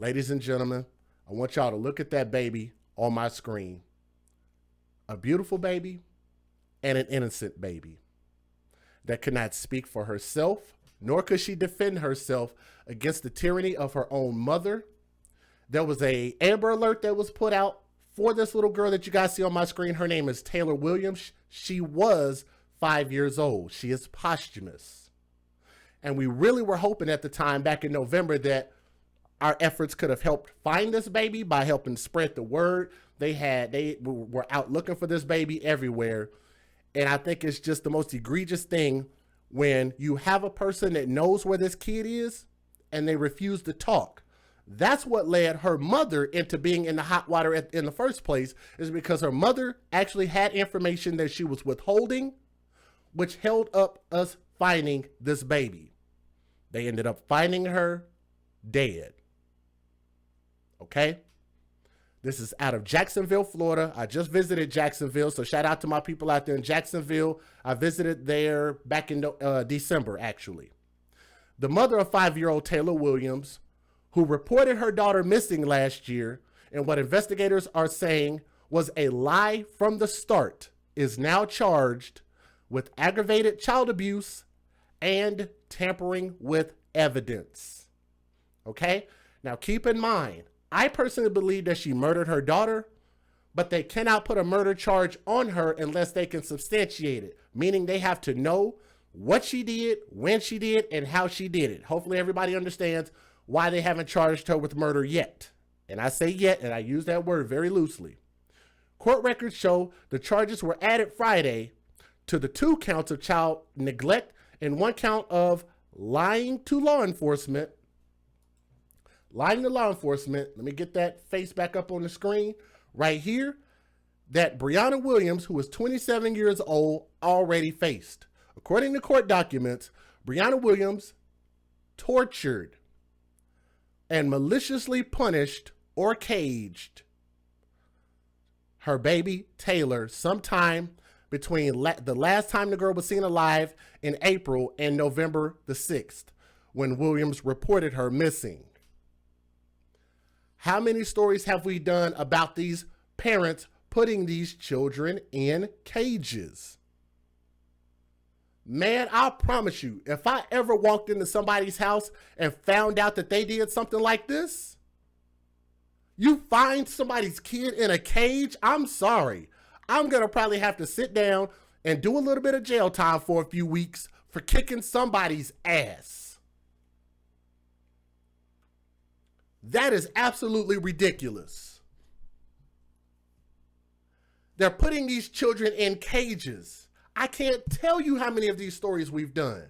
Ladies and gentlemen, I want y'all to look at that baby on my screen. A beautiful baby and an innocent baby that could not speak for herself, nor could she defend herself against the tyranny of her own mother. There was a Amber Alert that was put out for this little girl that you guys see on my screen. Her name is Taylor Williams. She was 5 years old. She is posthumous. And we really were hoping at the time back in November that our efforts could have helped find this baby by helping spread the word. They were out looking for this baby everywhere. And I think it's just the most egregious thing when you have a person that knows where this kid is and they refuse to talk. That's what led her mother into being in the hot water in the first place, is because her mother actually had information that she was withholding, which held up us finding this baby. They ended up finding her dead. Okay? This is out of Jacksonville, Florida. I just visited Jacksonville, so shout out to my people out there in Jacksonville. I visited there back in December, actually. The mother of 5-year-old Taylor Williams, who reported her daughter missing last year, and what investigators are saying was a lie from the start, is now charged with aggravated child abuse and tampering with evidence. Okay? Now keep in mind, I personally believe that she murdered her daughter, but they cannot put a murder charge on her unless they can substantiate it, meaning they have to know what she did, when she did, and how she did it. Hopefully everybody understands why they haven't charged her with murder yet. And I say yet, and I use that word very loosely. Court records show the charges were added Friday to the 2 counts of child neglect and 1 count of lying to law enforcement. Lying to law enforcement, let me get that face back up on the screen right here, that Brianna Williams, who was 27 years old, already faced. According to court documents, Brianna Williams tortured and maliciously punished or caged her baby Taylor sometime between the last time the girl was seen alive in April and November the 6th, when Williams reported her missing. How many stories have we done about these parents putting these children in cages? Man, I promise you, if I ever walked into somebody's house and found out that they did something like this, you find somebody's kid in a cage, I'm sorry. I'm going to probably have to sit down and do a little bit of jail time for a few weeks for kicking somebody's ass. That is absolutely ridiculous. They're putting these children in cages. I can't tell you how many of these stories we've done.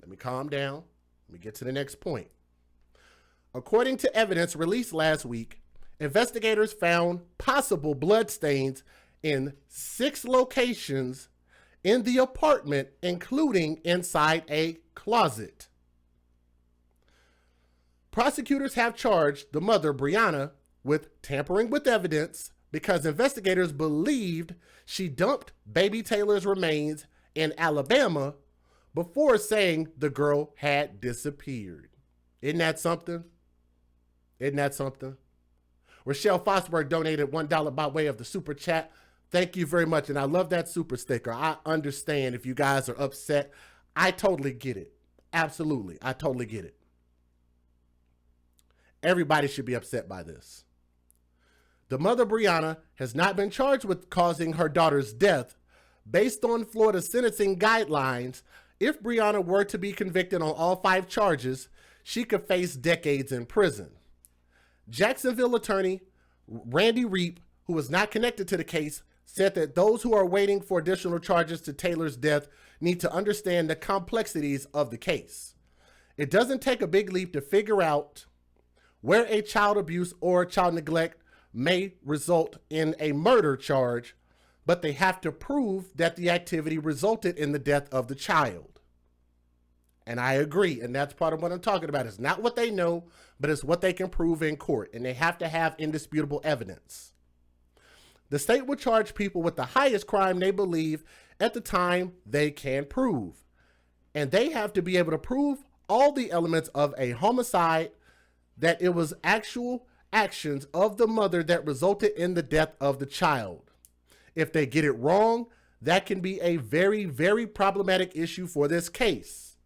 Let me calm down. Let me get to the next point. According to evidence released last week, investigators found possible blood stains in 6 locations in the apartment, including inside a closet. Prosecutors have charged the mother, Brianna, with tampering with evidence because investigators believed she dumped baby Taylor's remains in Alabama before saying the girl had disappeared. Isn't that something? Isn't that something? Rochelle Fosberg donated $1 by way of the super chat. Thank you very much. And I love that super sticker. I understand if you guys are upset. I totally get it. Absolutely. I totally get it. Everybody should be upset by this. The mother, Brianna, has not been charged with causing her daughter's death. Based on Florida's sentencing guidelines, if Brianna were to be convicted on all 5 charges, she could face decades in prison. Jacksonville attorney Randy Reep, who was not connected to the case, said that those who are waiting for additional charges to Taylor's death need to understand the complexities of the case. It doesn't take a big leap to figure out where a child abuse or child neglect may result in a murder charge, but they have to prove that the activity resulted in the death of the child. And I agree, and that's part of what I'm talking about. It's not what they know, but it's what they can prove in court, and they have to have indisputable evidence. The state will charge people with the highest crime they believe at the time they can prove, and they have to be able to prove all the elements of a homicide, that it was actual actions of the mother that resulted in the death of the child. If they get it wrong, that can be a very, very problematic issue for this case.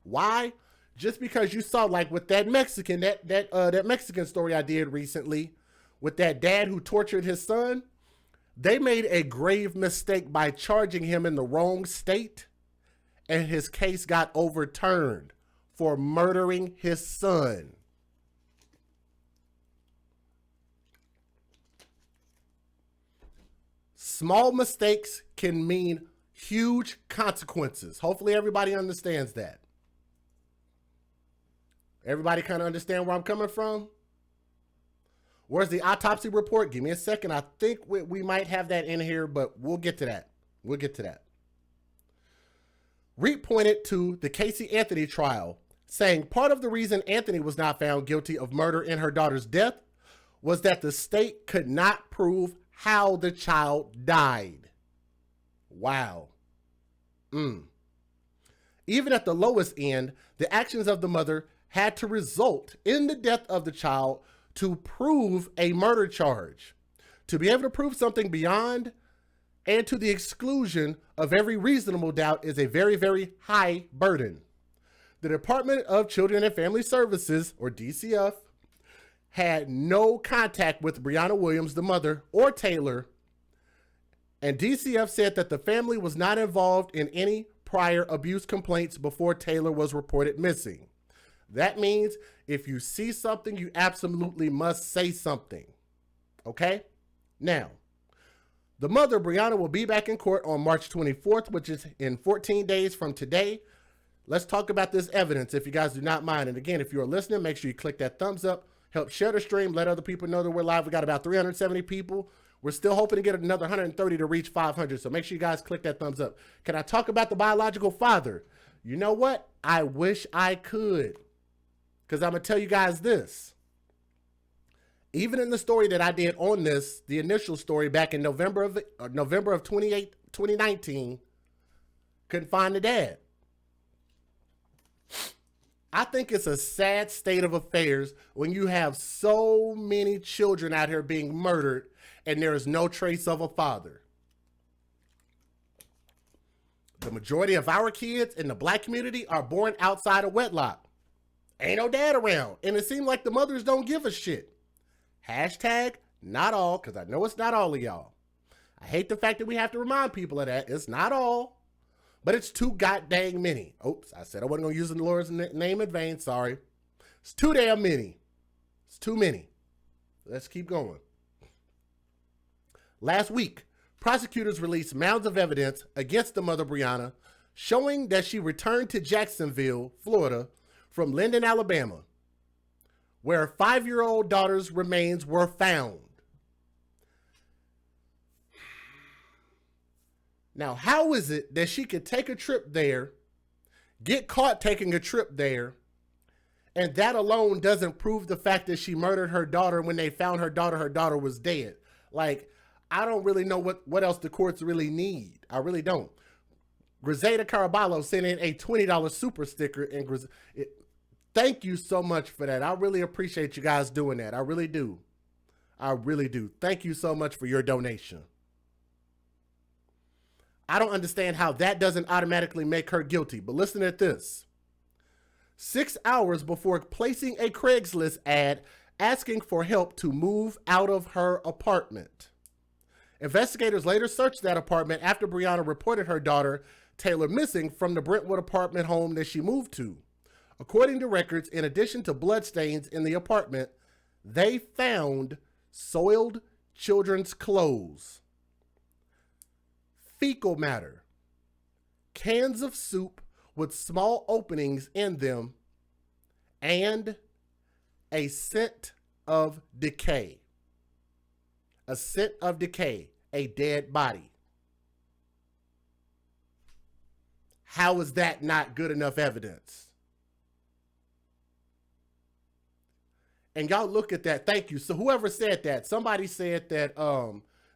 Why? Just because you saw, like with that Mexican, that Mexican story I did recently, with that dad who tortured his son, they made a grave mistake by charging him in the wrong state, and his case got overturned for murdering his son. Small mistakes can mean huge consequences. Hopefully everybody understands that. Everybody kind of understand where I'm coming from? Where's the autopsy report? Give me a second. I think we might have that in here, but we'll get to that. We'll get to that. Reed pointed to the Casey Anthony trial, saying part of the reason Anthony was not found guilty of murder in her daughter's death was that the state could not prove how the child died. Wow. Even at the lowest end, the actions of the mother had to result in the death of the child to prove a murder charge. To be able to prove something beyond and to the exclusion of every reasonable doubt is a very, very high burden. The Department of Children and Family Services, or DCF, had no contact with Brianna Williams, the mother, or Taylor, and DCF said that the family was not involved in any prior abuse complaints before Taylor was reported missing. That means if you see something, you absolutely must say something. Okay? Now, the mother, Brianna, will be back in court on March 24th, which is in 14 days from today. Let's talk about this evidence, if you guys do not mind. And again, if you're listening, make sure you click that thumbs up. Help share the stream. Let other people know that we're live. We got about 370 people. We're still hoping to get another 130 to reach 500. So make sure you guys click that thumbs up. Can I talk about the biological father? You know what? I wish I could. Because I'm going to tell you guys this. Even in the story that I did on this, the initial story back in November of 2019, couldn't find the dad. I think it's a sad state of affairs when you have so many children out here being murdered and there is no trace of a father. The majority of our kids in the black community are born outside of wedlock. Ain't no dad around. And it seems like the mothers don't give a shit. Hashtag not all, because I know it's not all of y'all. I hate the fact that we have to remind people of that. It's not all. But it's too goddamn many. Oops, I said I wasn't going to use the Lord's name in vain. Sorry. It's too damn many. It's too many. Let's keep going. Last week, prosecutors released mounds of evidence against the mother, Brianna, showing that she returned to Jacksonville, Florida, from Linden, Alabama, where her 5-year-old daughter's remains were found. Now, how is it that she could take a trip there, get caught taking a trip there, and that alone doesn't prove the fact that she murdered her daughter? When they found her daughter was dead? Like, I don't really know what else the courts really need. I really don't. Griselda Caraballo sent in a $20 super sticker, and thank you so much for that. I really appreciate you guys doing that. I really do. I really do. Thank you so much for your donation. I don't understand how that doesn't automatically make her guilty, but listen at this. 6 hours before placing a Craigslist ad asking for help to move out of her apartment. Investigators later searched that apartment after Brianna reported her daughter, Taylor, missing from the Brentwood apartment home that she moved to. According to records, in addition to bloodstains in the apartment, they found soiled children's clothes, fecal matter, cans of soup with small openings in them, and a scent of decay. A scent of decay, a dead body. How is that not good enough evidence? And y'all look at that. Thank you. So whoever said that, somebody said that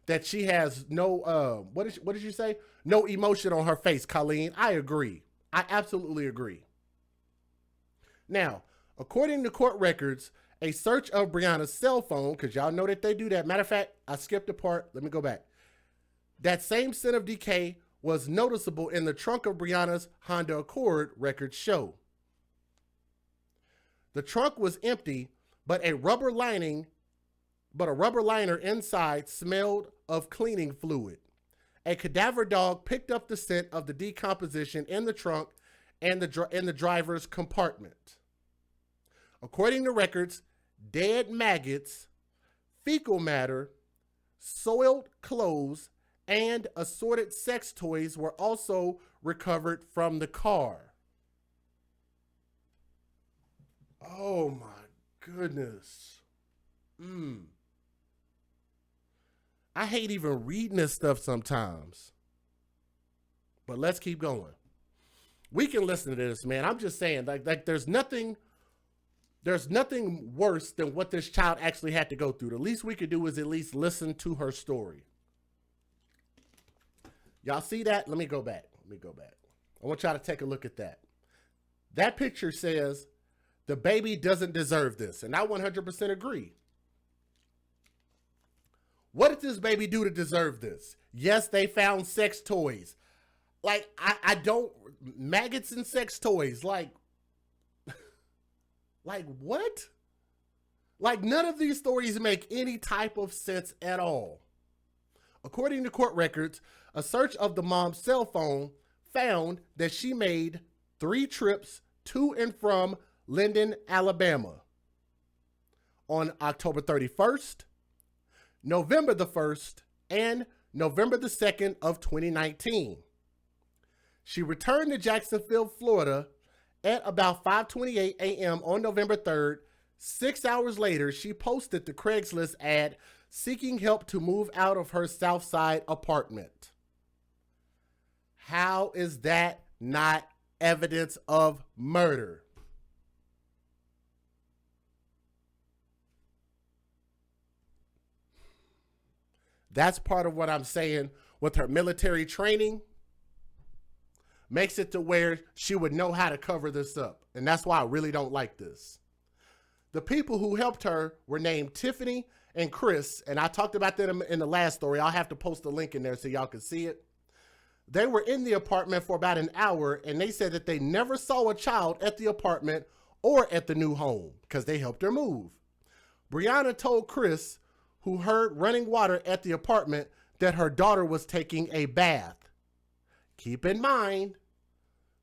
that she has no what did you say? No emotion on her face, Colleen. I agree. I absolutely agree. Now, according to court records, a search of Brianna's cell phone, because y'all know that they do that. Matter of fact, I skipped a part. Let me go back. That same scent of decay was noticeable in the trunk of Brianna's Honda Accord, records show. The trunk was empty, but a rubber liner inside smelled of cleaning fluid. A cadaver dog picked up the scent of the decomposition in the trunk and in the driver's compartment. According to records, dead maggots, fecal matter, soiled clothes, and assorted sex toys were also recovered from the car. Oh my goodness. I hate even reading this stuff sometimes. But let's keep going. We can listen to this, man. I'm just saying, like there's nothing worse than what this child actually had to go through. The least we could do is at least listen to her story. Y'all see that? Let me go back. I want y'all to take a look at that. That picture says, the baby doesn't deserve this. And I 100% agree. What did this baby do to deserve this? Yes, they found sex toys. Like, I don't, maggots and sex toys, like what? Like, none of these stories make any type of sense at all. According to court records, a search of the mom's cell phone found that she made 3 trips to and from Linden, Alabama on October 31st, November the 1st, and November the 2nd of 2019. She returned to Jacksonville, Florida at about 5:28 a.m. on November 3rd. 6 hours later, she posted the Craigslist ad seeking help to move out of her Southside apartment. How is that not evidence of murder? That's part of what I'm saying with her military training. Makes it to where she would know how to cover this up. And that's why I really don't like this. The people who helped her were named Tiffany and Chris. And I talked about them in the last story. I'll have to post a link in there so y'all can see it. They were in the apartment for about an hour, and they said that they never saw a child at the apartment or at the new home because they helped her move. Brianna told Chris, who heard running water at the apartment, that her daughter was taking a bath. Keep in mind,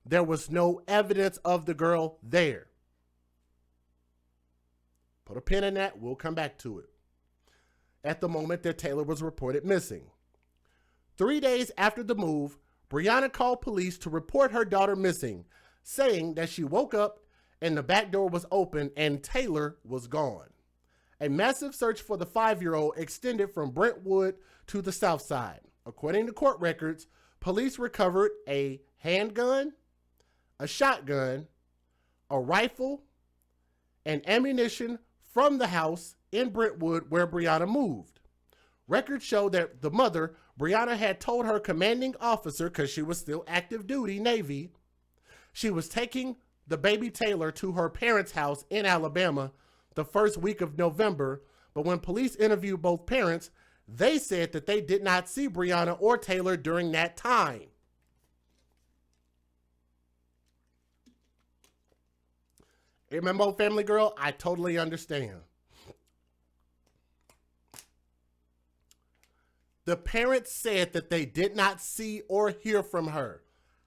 there was no evidence of the girl there. Put a pin in that. We'll come back to it. At the moment that Taylor was reported missing. 3 days after the move, Brianna called police to report her daughter missing, saying that she woke up and the back door was open and Taylor was gone. A massive search for the 5-year-old extended from Brentwood to the South Side. According to court records, police recovered a handgun, a shotgun, a rifle, and ammunition from the house in Brentwood where Brianna moved. Records show that the mother, Brianna, had told her commanding officer, because she was still active duty Navy, she was taking the baby Taylor to her parents' house in Alabama the first week of November, but when police interviewed both parents, they said that they did not see Brianna or Taylor during that time. Remember, family girl, I totally understand. The parents said that they did not see or hear from her.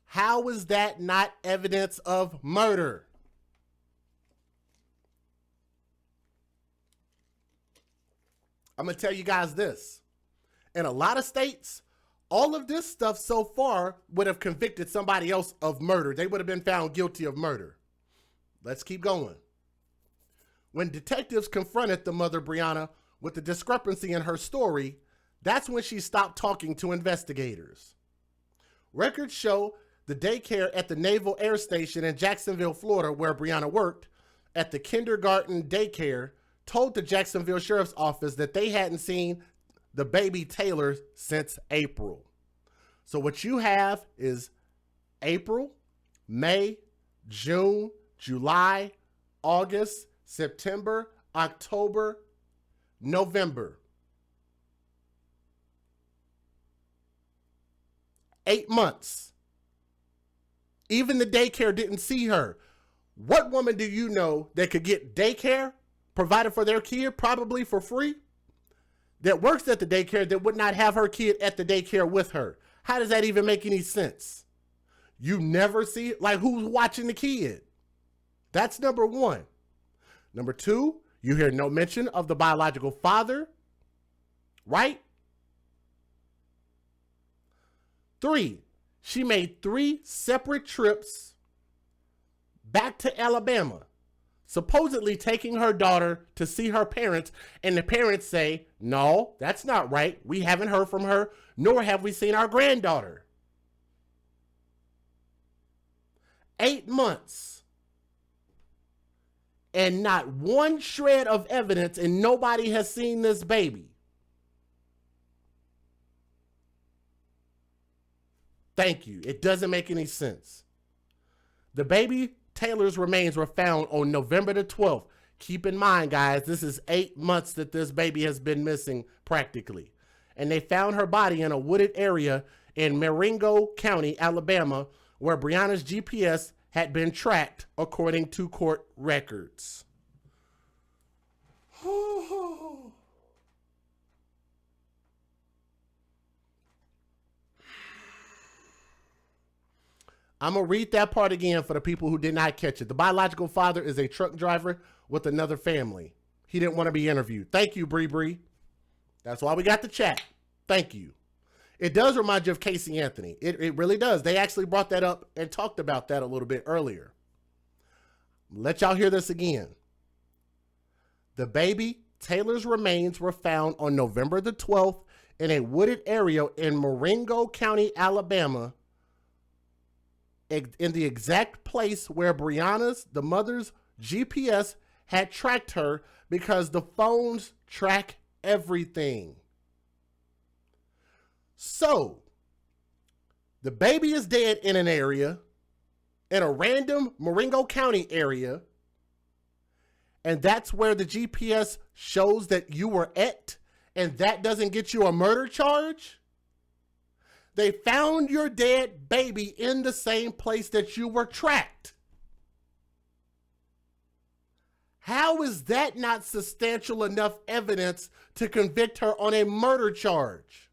How is that not evidence of murder? I'm going to tell you guys this. In a lot of states, all of this stuff so far would have convicted somebody else of murder. They would have been found guilty of murder. Let's keep going. When detectives confronted the mother, Brianna, with the discrepancy in her story, that's when she stopped talking to investigators. Records show the daycare at the Naval Air Station in Jacksonville, Florida, where Brianna worked, at the kindergarten daycare, told the Jacksonville Sheriff's Office that they hadn't seen the baby Taylor since April. So what you have is April, May, June, July, August, September, October, November. 8 months. Even the daycare didn't see her. What woman do you know that could get daycare provided for their kid, probably for free, that works at the daycare that would not have her kid at the daycare with her? How does that even make any sense? You never see, like, who's watching the kid? That's number one. Number two, you hear no mention of the biological father, right? 3, she made 3 separate trips back to Alabama, supposedly taking her daughter to see her parents, and the parents say, no, that's not right. We haven't heard from her, nor have we seen our granddaughter. 8 months. And not one shred of evidence, and nobody has seen this baby. Thank you. It doesn't make any sense. The baby Taylor's remains were found on November the 12th. Keep in mind, guys, this is 8 months that this baby has been missing practically. And they found her body in a wooded area in Marengo County, Alabama, where Brianna's GPS had been tracked according to court records. I'm going to read that part again for the people who did not catch it. The biological father is a truck driver with another family. He didn't want to be interviewed. Thank you, Bree. That's why we got the chat. Thank you. It does remind you of Casey Anthony. It really does. They actually brought that up and talked about that a little bit earlier. Let y'all hear this again. The baby Taylor's remains were found on November the 12th in a wooded area in Marengo County, Alabama, in the exact place where Brianna's, the mother's GPS had tracked her, because the phones track everything. So, the baby is dead in an area, in a random Marengo County area, and that's where the GPS shows that you were at, and that doesn't get you a murder charge? They found your dead baby in the same place that you were tracked. How is that not substantial enough evidence to convict her on a murder charge?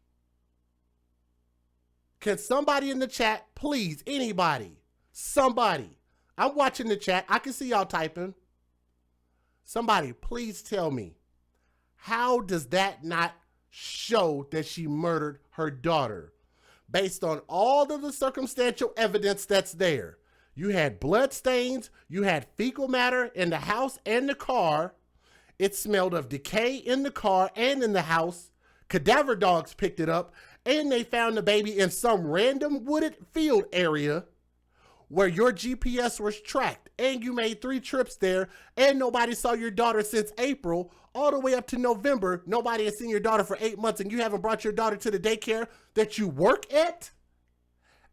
Can somebody in the chat, please, anybody, somebody, I'm watching the chat, I can see y'all typing. Somebody, please tell me, how does that not show that she murdered her daughter? Based on all of the circumstantial evidence that's there. You had blood stains, you had fecal matter in the house and the car. It smelled of decay in the car and in the house. Cadaver dogs picked it up, and they found the baby in some random wooded field area where your GPS was tracked, and you made 3 trips there, and nobody saw your daughter since April, all the way up to November. Nobody has seen your daughter for 8 months, and you haven't brought your daughter to the daycare that you work at,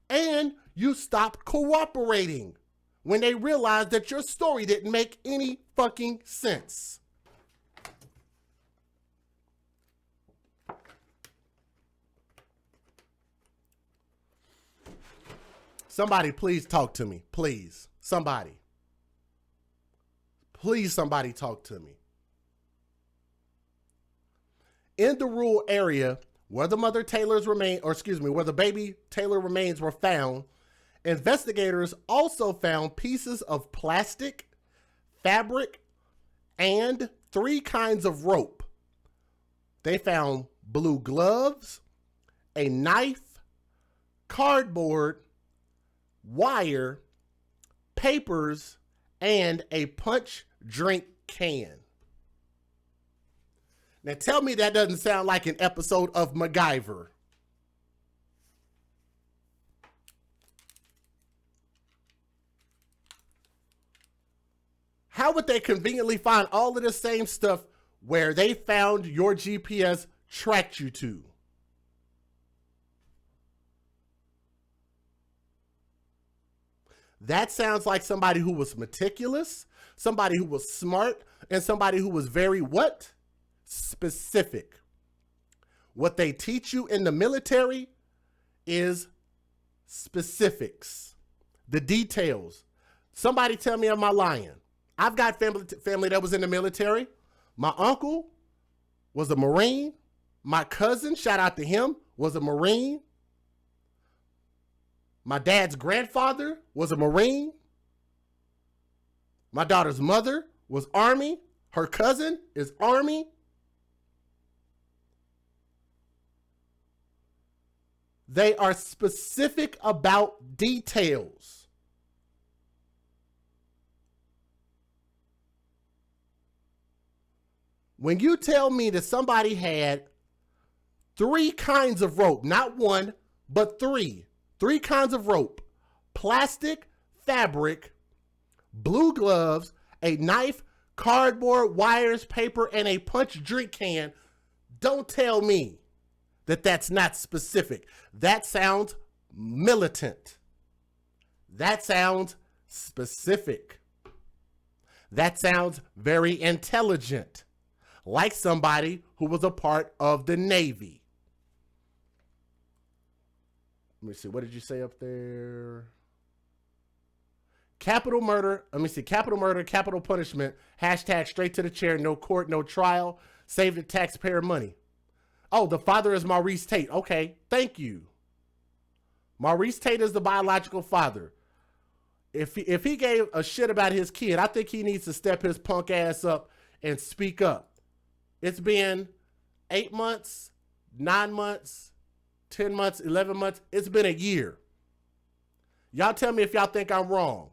and you stopped cooperating when they realized that your story didn't make any fucking sense. Somebody please talk to me, please. Somebody. Please, somebody talk to me. In the rural area where the mother Taylor's remains, where the baby Taylor remains were found, investigators also found pieces of plastic, fabric, and 3 kinds of rope. They found blue gloves, a knife, cardboard, wire, papers, and a punch drink can. Now tell me that doesn't sound like an episode of MacGyver. How would they conveniently find all of the same stuff where they found your GPS tracked you to? That sounds like somebody who was meticulous, somebody who was smart, and somebody who was very what? Specific. What they teach you in the military is specifics, the details. Somebody tell me, am I lying? I've got family that was in the military. My uncle was a Marine. My cousin, shout out to him, was a Marine. My dad's grandfather was a Marine. My daughter's mother was Army. Her cousin is Army. They are specific about details. When you tell me that somebody had 3 kinds of rope, not one, but 3 kinds of rope, plastic, fabric, blue gloves, a knife, cardboard, wires, paper, and a punch drink can, don't tell me that that's not specific. That sounds militant. That sounds specific. That sounds very intelligent, like somebody who was a part of the Navy. Let me see, what did you say up there? Capital murder, capital murder, capital punishment, hashtag straight to the chair, no court, no trial, save the taxpayer money. Oh, the father is Maurice Tate. Okay, thank you. Maurice Tate is the biological father. If he gave a shit about his kid, I think he needs to step his punk ass up and speak up. It's been 8 months, 9 months, 10 months, 11 months. It's been a year. Y'all tell me if y'all think I'm wrong.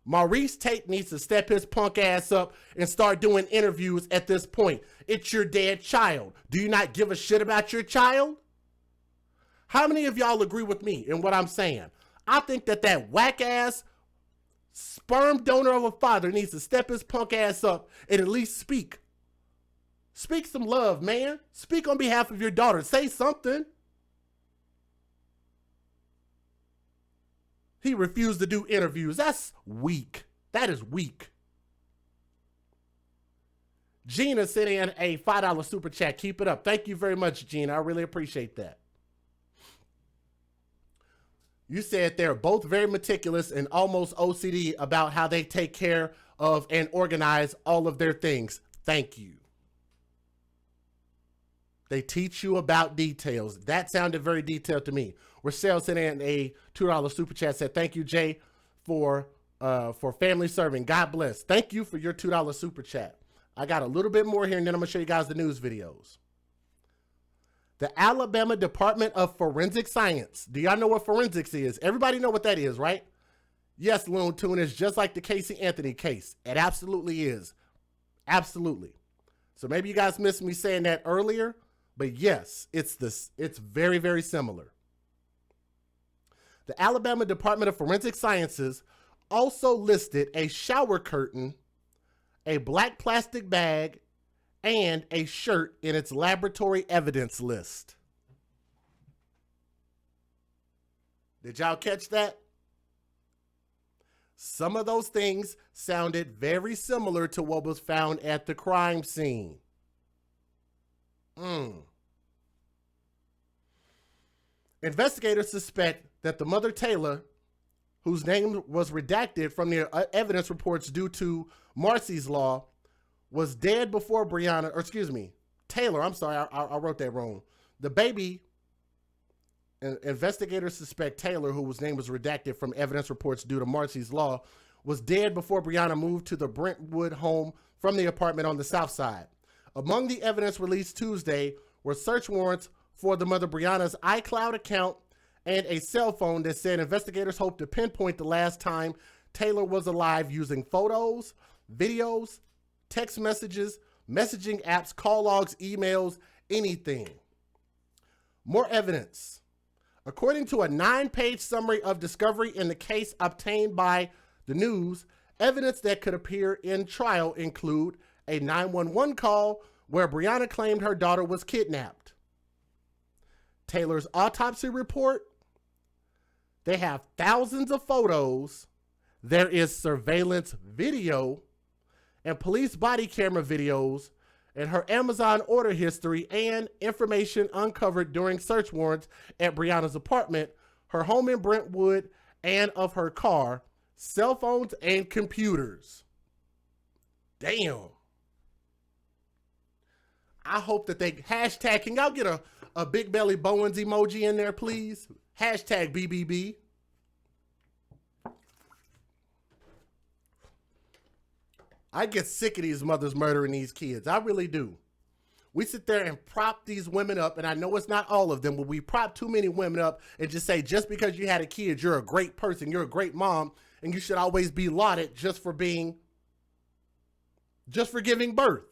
Maurice Tate needs to step his punk ass up and start doing interviews at this point. It's your dead child. Do you not give a shit about your child? How many of y'all agree with me in what I'm saying? I think that whack ass sperm donor of a father needs to step his punk ass up and at least speak. Speak some love, man. Speak on behalf of your daughter. Say something. He refused to do interviews. That's weak. That is weak. Gina sent in a $5 super chat. Keep it up. Thank you very much, Gina. I really appreciate that. You said they're both very meticulous and almost OCD about how they take care of and organize all of their things. Thank you. They teach you about details. That sounded very detailed to me. Rochelle sent in a $2 super chat, said, thank you, Jay, for family serving. God bless. Thank you for your $2 super chat. I got a little bit more here, and then I'm going to show you guys the news videos. The Alabama Department of Forensic Science. Do y'all know what forensics is? Everybody know what that is, right? Yes, Loon Tune, is just like the Casey Anthony case. It absolutely is. Absolutely. So maybe you guys missed me saying that earlier, but yes, it's very, very similar. The Alabama Department of Forensic Sciences also listed a shower curtain, a black plastic bag, and a shirt in its laboratory evidence list. Did y'all catch that? Some of those things sounded very similar to what was found at the crime scene. Investigators suspect that the mother, Taylor, whose name was redacted from the evidence reports due to Marcy's Law, was dead before Brianna, or excuse me, Taylor, I'm sorry, I wrote that wrong. The baby, investigators suspect Taylor, whose name was redacted from evidence reports due to Marcy's Law, was dead before Brianna moved to the Brentwood home from the apartment on the south side. Among the evidence released Tuesday were search warrants for the mother Brianna's iCloud account and a cell phone that said investigators hope to pinpoint the last time Taylor was alive using photos, videos, text messages, messaging apps, call logs, emails, anything. More evidence. According to a 9-page summary of discovery in the case obtained by the news, evidence that could appear in trial include a 911 call where Brianna claimed her daughter was kidnapped, Taylor's autopsy report, They have thousands of photos. There is surveillance video and police body camera videos and her Amazon order history and information uncovered during search warrants at Brianna's apartment, her home in Brentwood, and of her car, cell phones, and computers. Damn. I hope that they hashtag, can y'all get a Big Belly Bowens emoji in there, please? Hashtag BBB. I get sick of these mothers murdering these kids. I really do. We sit there and prop these women up, and I know it's not all of them, but we prop too many women up and just say, just because you had a kid, you're a great person, you're a great mom, and you should always be lauded just for giving birth.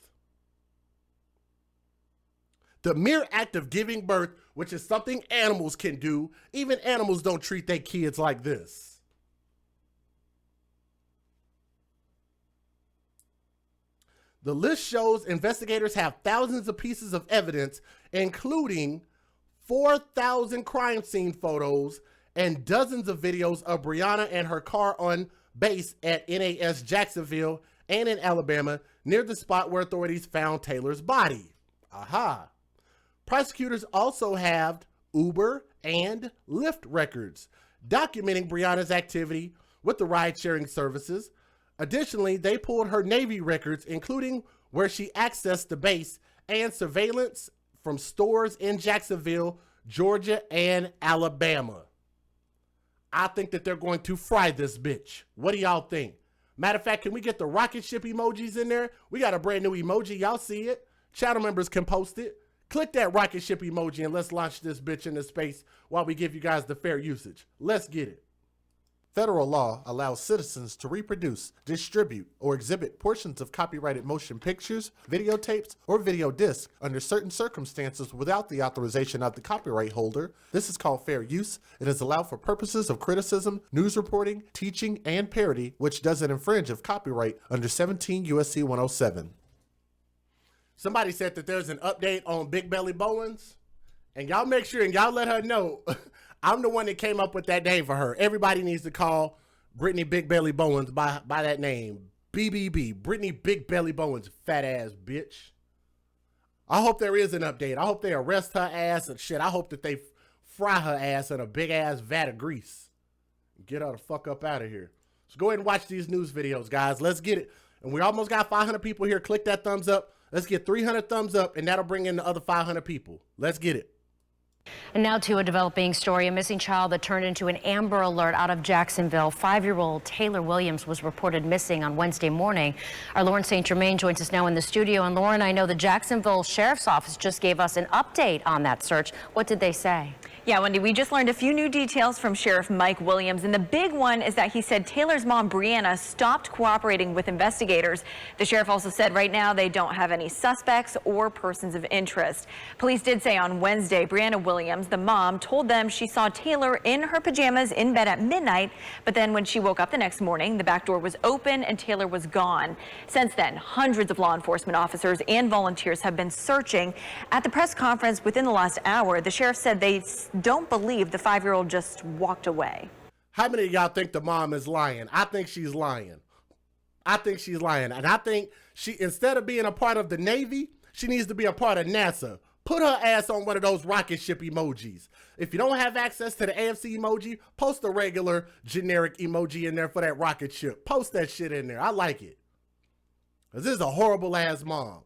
The mere act of giving birth, which is something animals can do, even animals don't treat their kids like this. The list shows investigators have thousands of pieces of evidence, including 4,000 crime scene photos and dozens of videos of Brianna and her car on base at NAS Jacksonville and in Alabama, near the spot where authorities found Taylor's body. Aha. Prosecutors also have Uber and Lyft records documenting Brianna's activity with the ride-sharing services. Additionally, they pulled her Navy records, including where she accessed the base, and surveillance from stores in Jacksonville, Georgia, and Alabama. I think that they're going to fry this bitch. What do y'all think? Matter of fact, can we get the rocket ship emojis in there? We got a brand new emoji. Y'all see it? Channel members can post it. Click that rocket ship emoji and let's launch this bitch into space while we give you guys the fair usage. Let's get it. Federal law allows citizens to reproduce, distribute, or exhibit portions of copyrighted motion pictures, videotapes, or video discs under certain circumstances without the authorization of the copyright holder. This is called fair use. It is allowed for purposes of criticism, news reporting, teaching, and parody, which doesn't infringe of copyright under 17 U.S.C. 107. Somebody said that there's an update on Big Belly Bowens, and y'all make sure and y'all let her know I'm the one that came up with that name for her. Everybody needs to call Brittany Big Belly Bowens by that name. BBB, Brittany Big Belly Bowens, fat ass bitch. I hope there is an update. I hope they arrest her ass and shit. I hope that they fry her ass in a big ass vat of grease. Get her the fuck up out of here. So go ahead and watch these news videos, guys. Let's get it. And we almost got 500 people here. Click that thumbs up. Let's get 300 thumbs up, and that'll bring in the other 500 people. Let's get it. And now to a developing story, a missing child that turned into an Amber Alert out of Jacksonville. 5-year-old Taylor Williams was reported missing on Wednesday morning. Our Lauren St. Germain joins us now in the studio. And Lauren, I know the Jacksonville Sheriff's Office just gave us an update on that search. What did they say? Yeah, Wendy, we just learned a few new details from Sheriff Mike Williams, and the big one is that he said Taylor's mom, Brianna, stopped cooperating with investigators. The sheriff also said right now they don't have any suspects or persons of interest. Police did say on Wednesday, Brianna Williams, the mom, told them she saw Taylor in her pajamas in bed at midnight, but then when she woke up the next morning, the back door was open and Taylor was gone. Since then, hundreds of law enforcement officers and volunteers have been searching. At the press conference within the last hour, the sheriff said they don't believe the 5-year-old just walked away. How many of y'all think the mom is lying? I think she's lying. I think she's lying. And I think she, instead of being a part of the Navy, she needs to be a part of NASA. Put her ass on one of those rocket ship emojis. If you don't have access to the AFC emoji, post a regular generic emoji in there for that rocket ship. Post that shit in there. I like it. Because this is a horrible ass mom.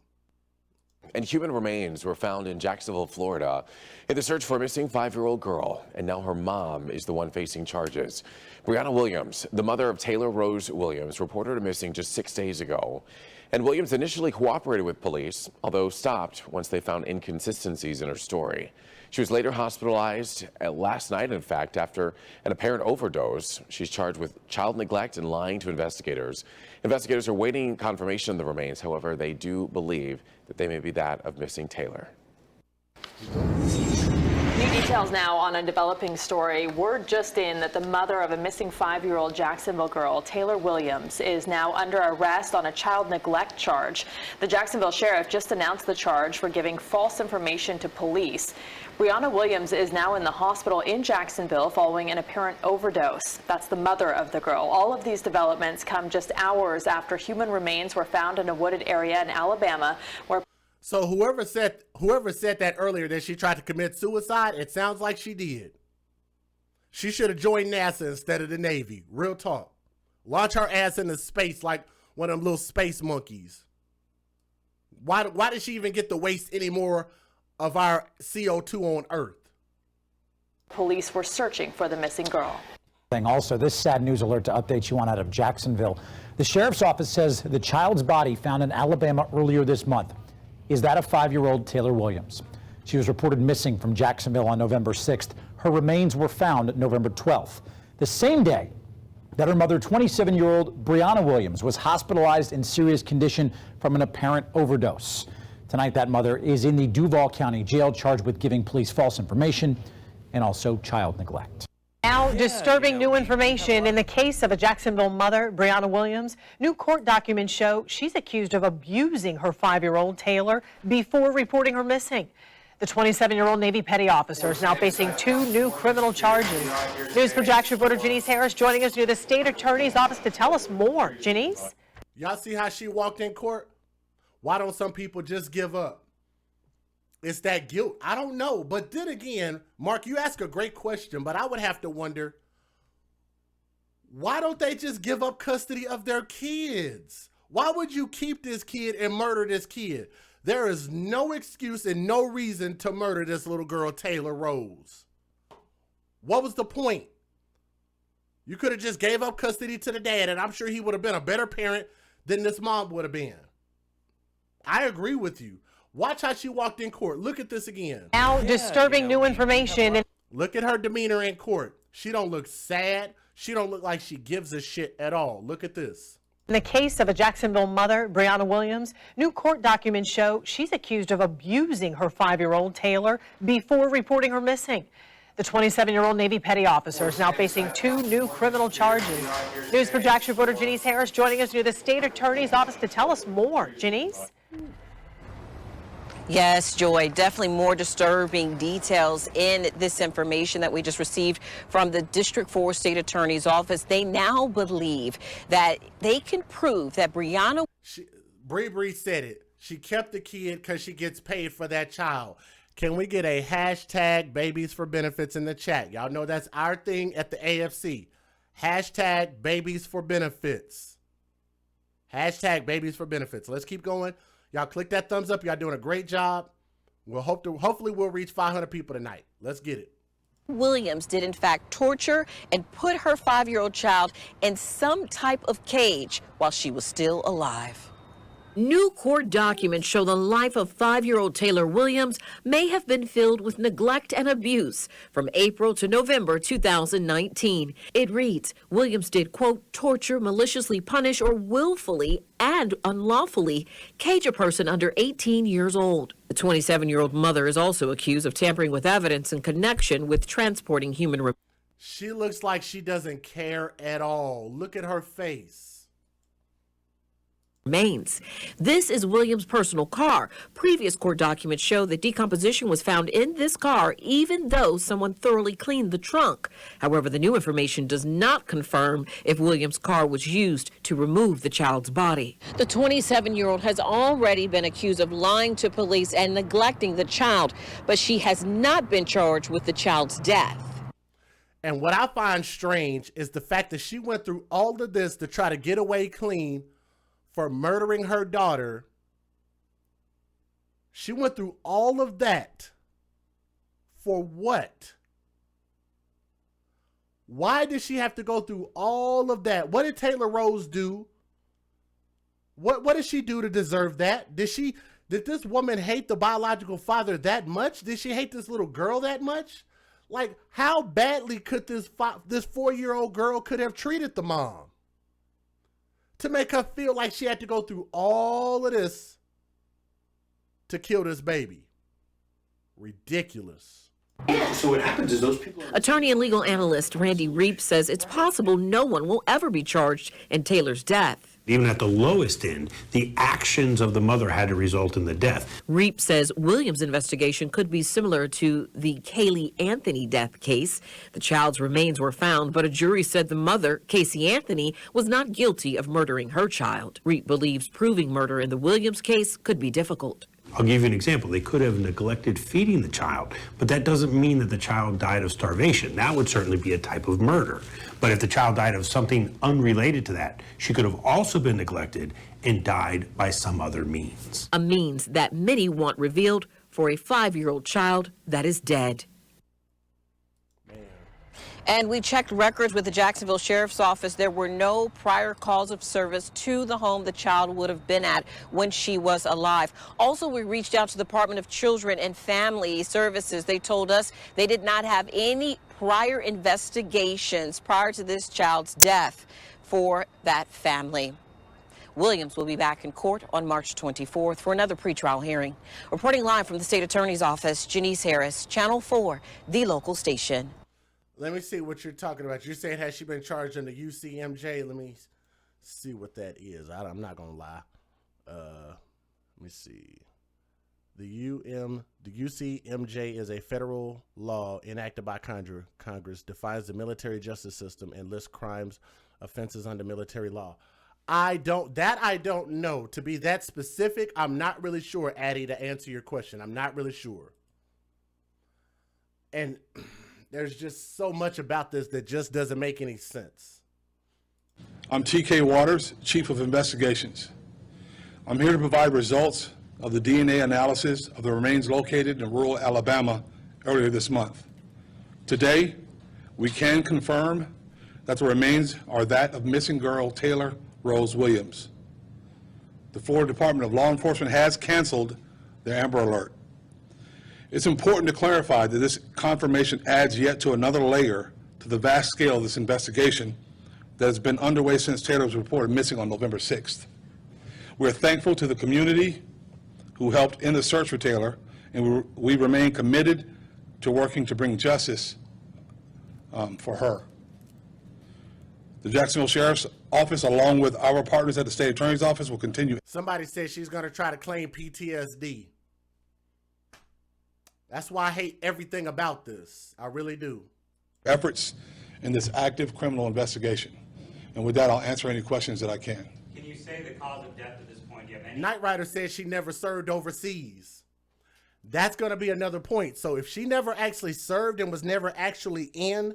And human remains were found in Jacksonville, Florida, in the search for a missing 5-year-old girl. And now her mom is the one facing charges. Brianna Williams, the mother of Taylor Rose Williams, reported her missing just 6 days ago. And Williams initially cooperated with police, although stopped once they found inconsistencies in her story. She was later hospitalized last night, in fact, after an apparent overdose. She's charged with child neglect and lying to investigators. Investigators are waiting confirmation of the remains. However, they do believe that they may be that of missing Taylor. New details now on a developing story. Word just in that the mother of a missing 5-year-old Jacksonville girl, Taylor Williams, is now under arrest on a child neglect charge. The Jacksonville sheriff just announced the charge for giving false information to police. Brianna Williams is now in the hospital in Jacksonville following an apparent overdose. That's the mother of the girl. All of these developments come just hours after human remains were found in a wooded area in Alabama where... So whoever said that earlier that she tried to commit suicide, it sounds like she did. She should have joined NASA instead of the Navy. Real talk. Launch her ass into space like one of them little space monkeys. Why did she even get to waste any more of our CO2 on Earth? Police were searching for the missing girl. Also, this sad news alert to update you on out of Jacksonville. The sheriff's office says the child's body found in Alabama earlier this month is that of 5-year-old Taylor Williams. She was reported missing from Jacksonville on November 6th. Her remains were found November 12th, the same day that her mother, 27-year-old Brianna Williams, was hospitalized in serious condition from an apparent overdose. Tonight, that mother is in the Duval County Jail charged with giving police false information and also child neglect. Now, disturbing new information in the case of a Jacksonville mother, Brianna Williams. New court documents show she's accused of abusing her 5-year-old Taylor before reporting her missing. The 27-year-old Navy petty officer is now facing 2 new criminal charges. News for Jax reporter Janice Harris joining us near the state attorney's office to tell us more. Janice? Y'all see how she walked in court? Why don't some people just give up? It's that guilt. I don't know. But then again, Mark, you ask a great question, but I would have to wonder, why don't they just give up custody of their kids? Why would you keep this kid and murder this kid? There is no excuse and no reason to murder this little girl, Taylor Rose. What was the point? You could have just gave up custody to the dad, and I'm sure he would have been a better parent than this mom would have been. I agree with you. Watch how she walked in court. Look at this again. Now, disturbing new information. Look at her demeanor in court. She don't look sad. She don't look like she gives a shit at all. Look at this. In the case of a Jacksonville mother, Brianna Williams, new court documents show she's accused of abusing her 5-year-old Taylor before reporting her missing. The 27-year-old Navy petty officer is now facing 2 new criminal charges. News for Jax reporter Janice Harris joining us near the state attorney's office to tell us more. Janice? Yes, Joy, definitely more disturbing details in this information that we just received from the District 4 State Attorney's Office. They now believe that they can prove that Brianna... Bree said it. She kept the kid because she gets paid for that child. Can we get a hashtag babies for benefits in the chat? Y'all know that's our thing at the AFC. Hashtag babies for benefits. Hashtag babies for benefits. Let's keep going. Y'all click that thumbs up. Y'all doing a great job. Hopefully we'll reach 500 people tonight. Let's get it. Williams did in fact torture and put her 5-year-old child in some type of cage while she was still alive. New court documents show the life of 5-year-old Taylor Williams may have been filled with neglect and abuse from April to November 2019. It reads, Williams did, quote, torture, maliciously punish, or willfully and unlawfully cage a person under 18 years old. The 27-year-old mother is also accused of tampering with evidence in connection with transporting human remains. She looks like she doesn't care at all. Look at her face. This is Williams' personal car. Previous court documents show that decomposition was found in this car, even though someone thoroughly cleaned the trunk. However, the new information does not confirm if Williams' car was used to remove the child's body. The 27-year-old has already been accused of lying to police and neglecting the child, but she has not been charged with the child's death. And what I find strange is the fact that she went through all of this to try to get away clean for murdering her daughter. She went through all of that for what? Why did she have to go through all of that? What did Taylor Rose do? What did she do to deserve that? Did this woman hate the biological father that much? Did she hate this little girl that much? Like, how badly could this 4-year-old girl could have treated the mom to make her feel like she had to go through all of this to kill this baby? Ridiculous. So what happens is those people... Attorney and legal analyst Randy Reep says it's possible no one will ever be charged in Taylor's death. Even at the lowest end, the actions of the mother had to result in the death. Reep says Williams' investigation could be similar to the Kaylee Anthony death case. The child's remains were found, but a jury said the mother, Casey Anthony, was not guilty of murdering her child. Reep believes proving murder in the Williams case could be difficult. I'll give you an example. They could have neglected feeding the child, but that doesn't mean that the child died of starvation. That would certainly be a type of murder. But if the child died of something unrelated to that, she could have also been neglected and died by some other means. A means that many want revealed for a 5-year-old child that is dead. And we checked records with the Jacksonville Sheriff's Office. There were no prior calls of service to the home the child would have been at when she was alive. Also, we reached out to the Department of Children and Family Services. They told us they did not have any prior investigations prior to this child's death for that family. Williams will be back in court on March 24th for another pretrial hearing. Reporting live from the State Attorney's Office, Janice Harris, Channel 4, the local station. Let me see what you're talking about. You're saying, has she been charged under UCMJ? Let me see what that is. I'm not going to lie. Let me see. The UCMJ is a federal law enacted by Congress, defines the military justice system, and lists crimes, offenses under military law. I don't know. To be that specific, I'm not really sure, Addie, to answer your question. I'm not really sure. And there's just so much about this that just doesn't make any sense. I'm TK Waters, Chief of Investigations. I'm here to provide results of the DNA analysis of the remains located in rural Alabama earlier this month. Today, we can confirm that the remains are that of missing girl Taylor Rose Williams. The Florida Department of Law Enforcement has canceled their Amber Alert. It's important to clarify that this confirmation adds yet to another layer to the vast scale of this investigation that has been underway since Taylor was reported missing on November 6th. We're thankful to the community who helped in the search for Taylor, and we remain committed to working to bring justice for her. The Jacksonville Sheriff's Office, along with our partners at the State Attorney's Office, will continue. Somebody said she's going to try to claim PTSD. That's why I hate everything about this. I really do. Efforts in this active criminal investigation. And with that, I'll answer any questions that I can. Can you say the cause of death at this point? Do you have any? Knight Rider says she never served overseas. That's going to be another point. So if she never actually served and was never actually in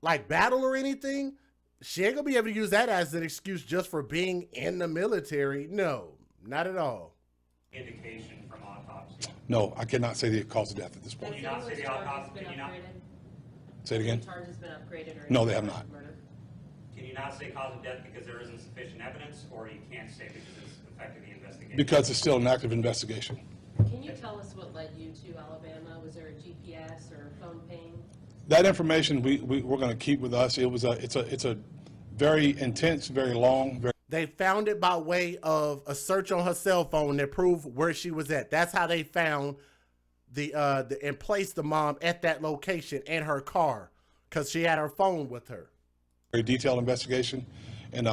like battle or anything, she ain't going to be able to use that as an excuse just for being in the military. No, not at all. Indication from autopsy. No, I cannot say the cause of death at this point. Can you not say the autopsy? Can you not? Say it again? Charges been upgraded or No, they have not. murder? Can you not say cause of death because there isn't sufficient evidence, or you can't say because it's affecting the investigation? Because it's still an active investigation. Can you tell us what led you to Alabama? Was there a GPS or phone ping? That information we're going to keep with us. It's a very intense, very long, very. They found it by way of a search on her cell phone that proved where she was at. That's how they found and placed the mom at that location in her car, because she had her phone with her. Very detailed investigation, and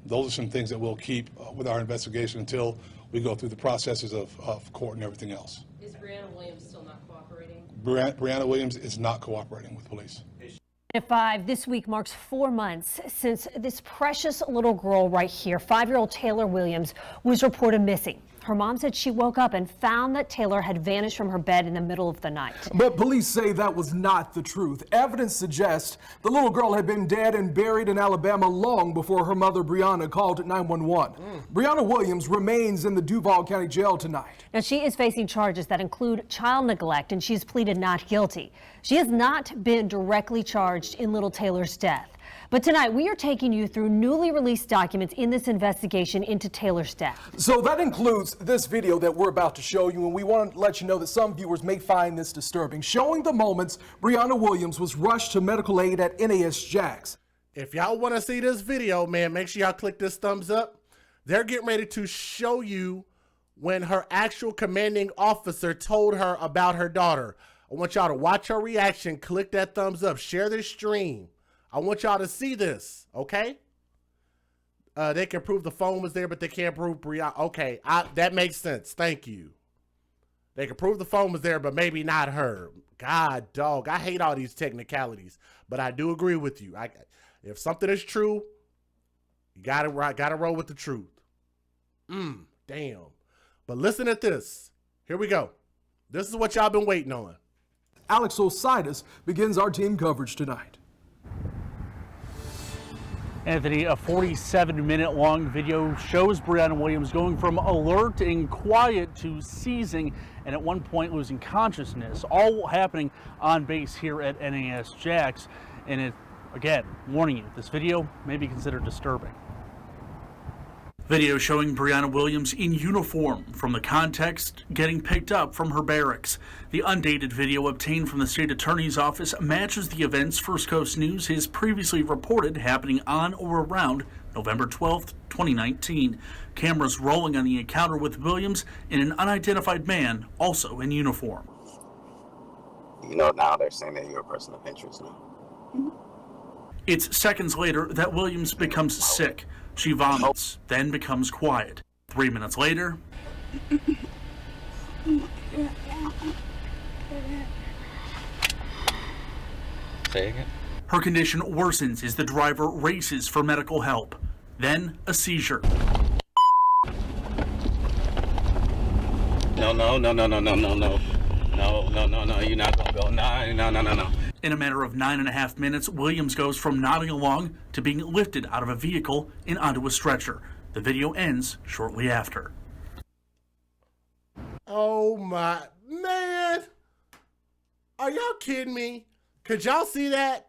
those are some things that we'll keep with our investigation until we go through the processes of court and everything else. Is Brianna Williams still not cooperating? Brianna Williams is not cooperating with police. At 5, this week marks 4 months since this precious little girl right here, 5-year-old Taylor Williams, was reported missing. Her mom said she woke up and found that Taylor had vanished from her bed in the middle of the night. But police say that was not the truth. Evidence suggests the little girl had been dead and buried in Alabama long before her mother, Brianna, called 911. Brianna Williams remains in the Duval County Jail tonight. Now, she is facing charges that include child neglect, and she's pleaded not guilty. She has not been directly charged in little Taylor's death. But tonight, we are taking you through newly released documents in this investigation into Taylor's death. So that includes this video that we're about to show you, and we want to let you know that some viewers may find this disturbing, showing the moments Brianna Williams was rushed to medical aid at NAS Jax. If y'all want to see this video, man, make sure y'all click this thumbs up. They're getting ready to show you when her actual commanding officer told her about her daughter. I want y'all to watch her reaction, click that thumbs up, share this stream. I want y'all to see this, okay? They can prove the phone was there, but they can't prove Brianna. Okay, that makes sense. Thank you. They can prove the phone was there, but maybe not her. God, dog, I hate all these technicalities, but I do agree with you. If something is true, you gotta roll with the truth. Damn. But listen at this. Here we go. This is what y'all been waiting on. Alex Osiris begins our team coverage tonight. Anthony, a 47-minute long video shows Brianna Williams going from alert and quiet to seizing and at one point losing consciousness, all happening on base here at NAS Jax. And it, again, warning you, this video may be considered disturbing. Video showing Brianna Williams in uniform from the context getting picked up from her barracks. The undated video obtained from the state attorney's office matches the events First Coast News has previously reported happening on or around November 12th, 2019. Cameras rolling on the encounter with Williams and an unidentified man also in uniform. You know, now they're saying that you're a person of interest now. It's seconds later that Williams becomes sick. She vomits, then becomes quiet. 3 minutes later, Say again? her condition worsens as the driver races for medical help. Then a seizure. No, you're not gonna go. No. In a matter of 9.5 minutes, Williams goes from nodding along to being lifted out of a vehicle and onto a stretcher. The video ends shortly after. Oh my, man. Are y'all kidding me? Could y'all see that?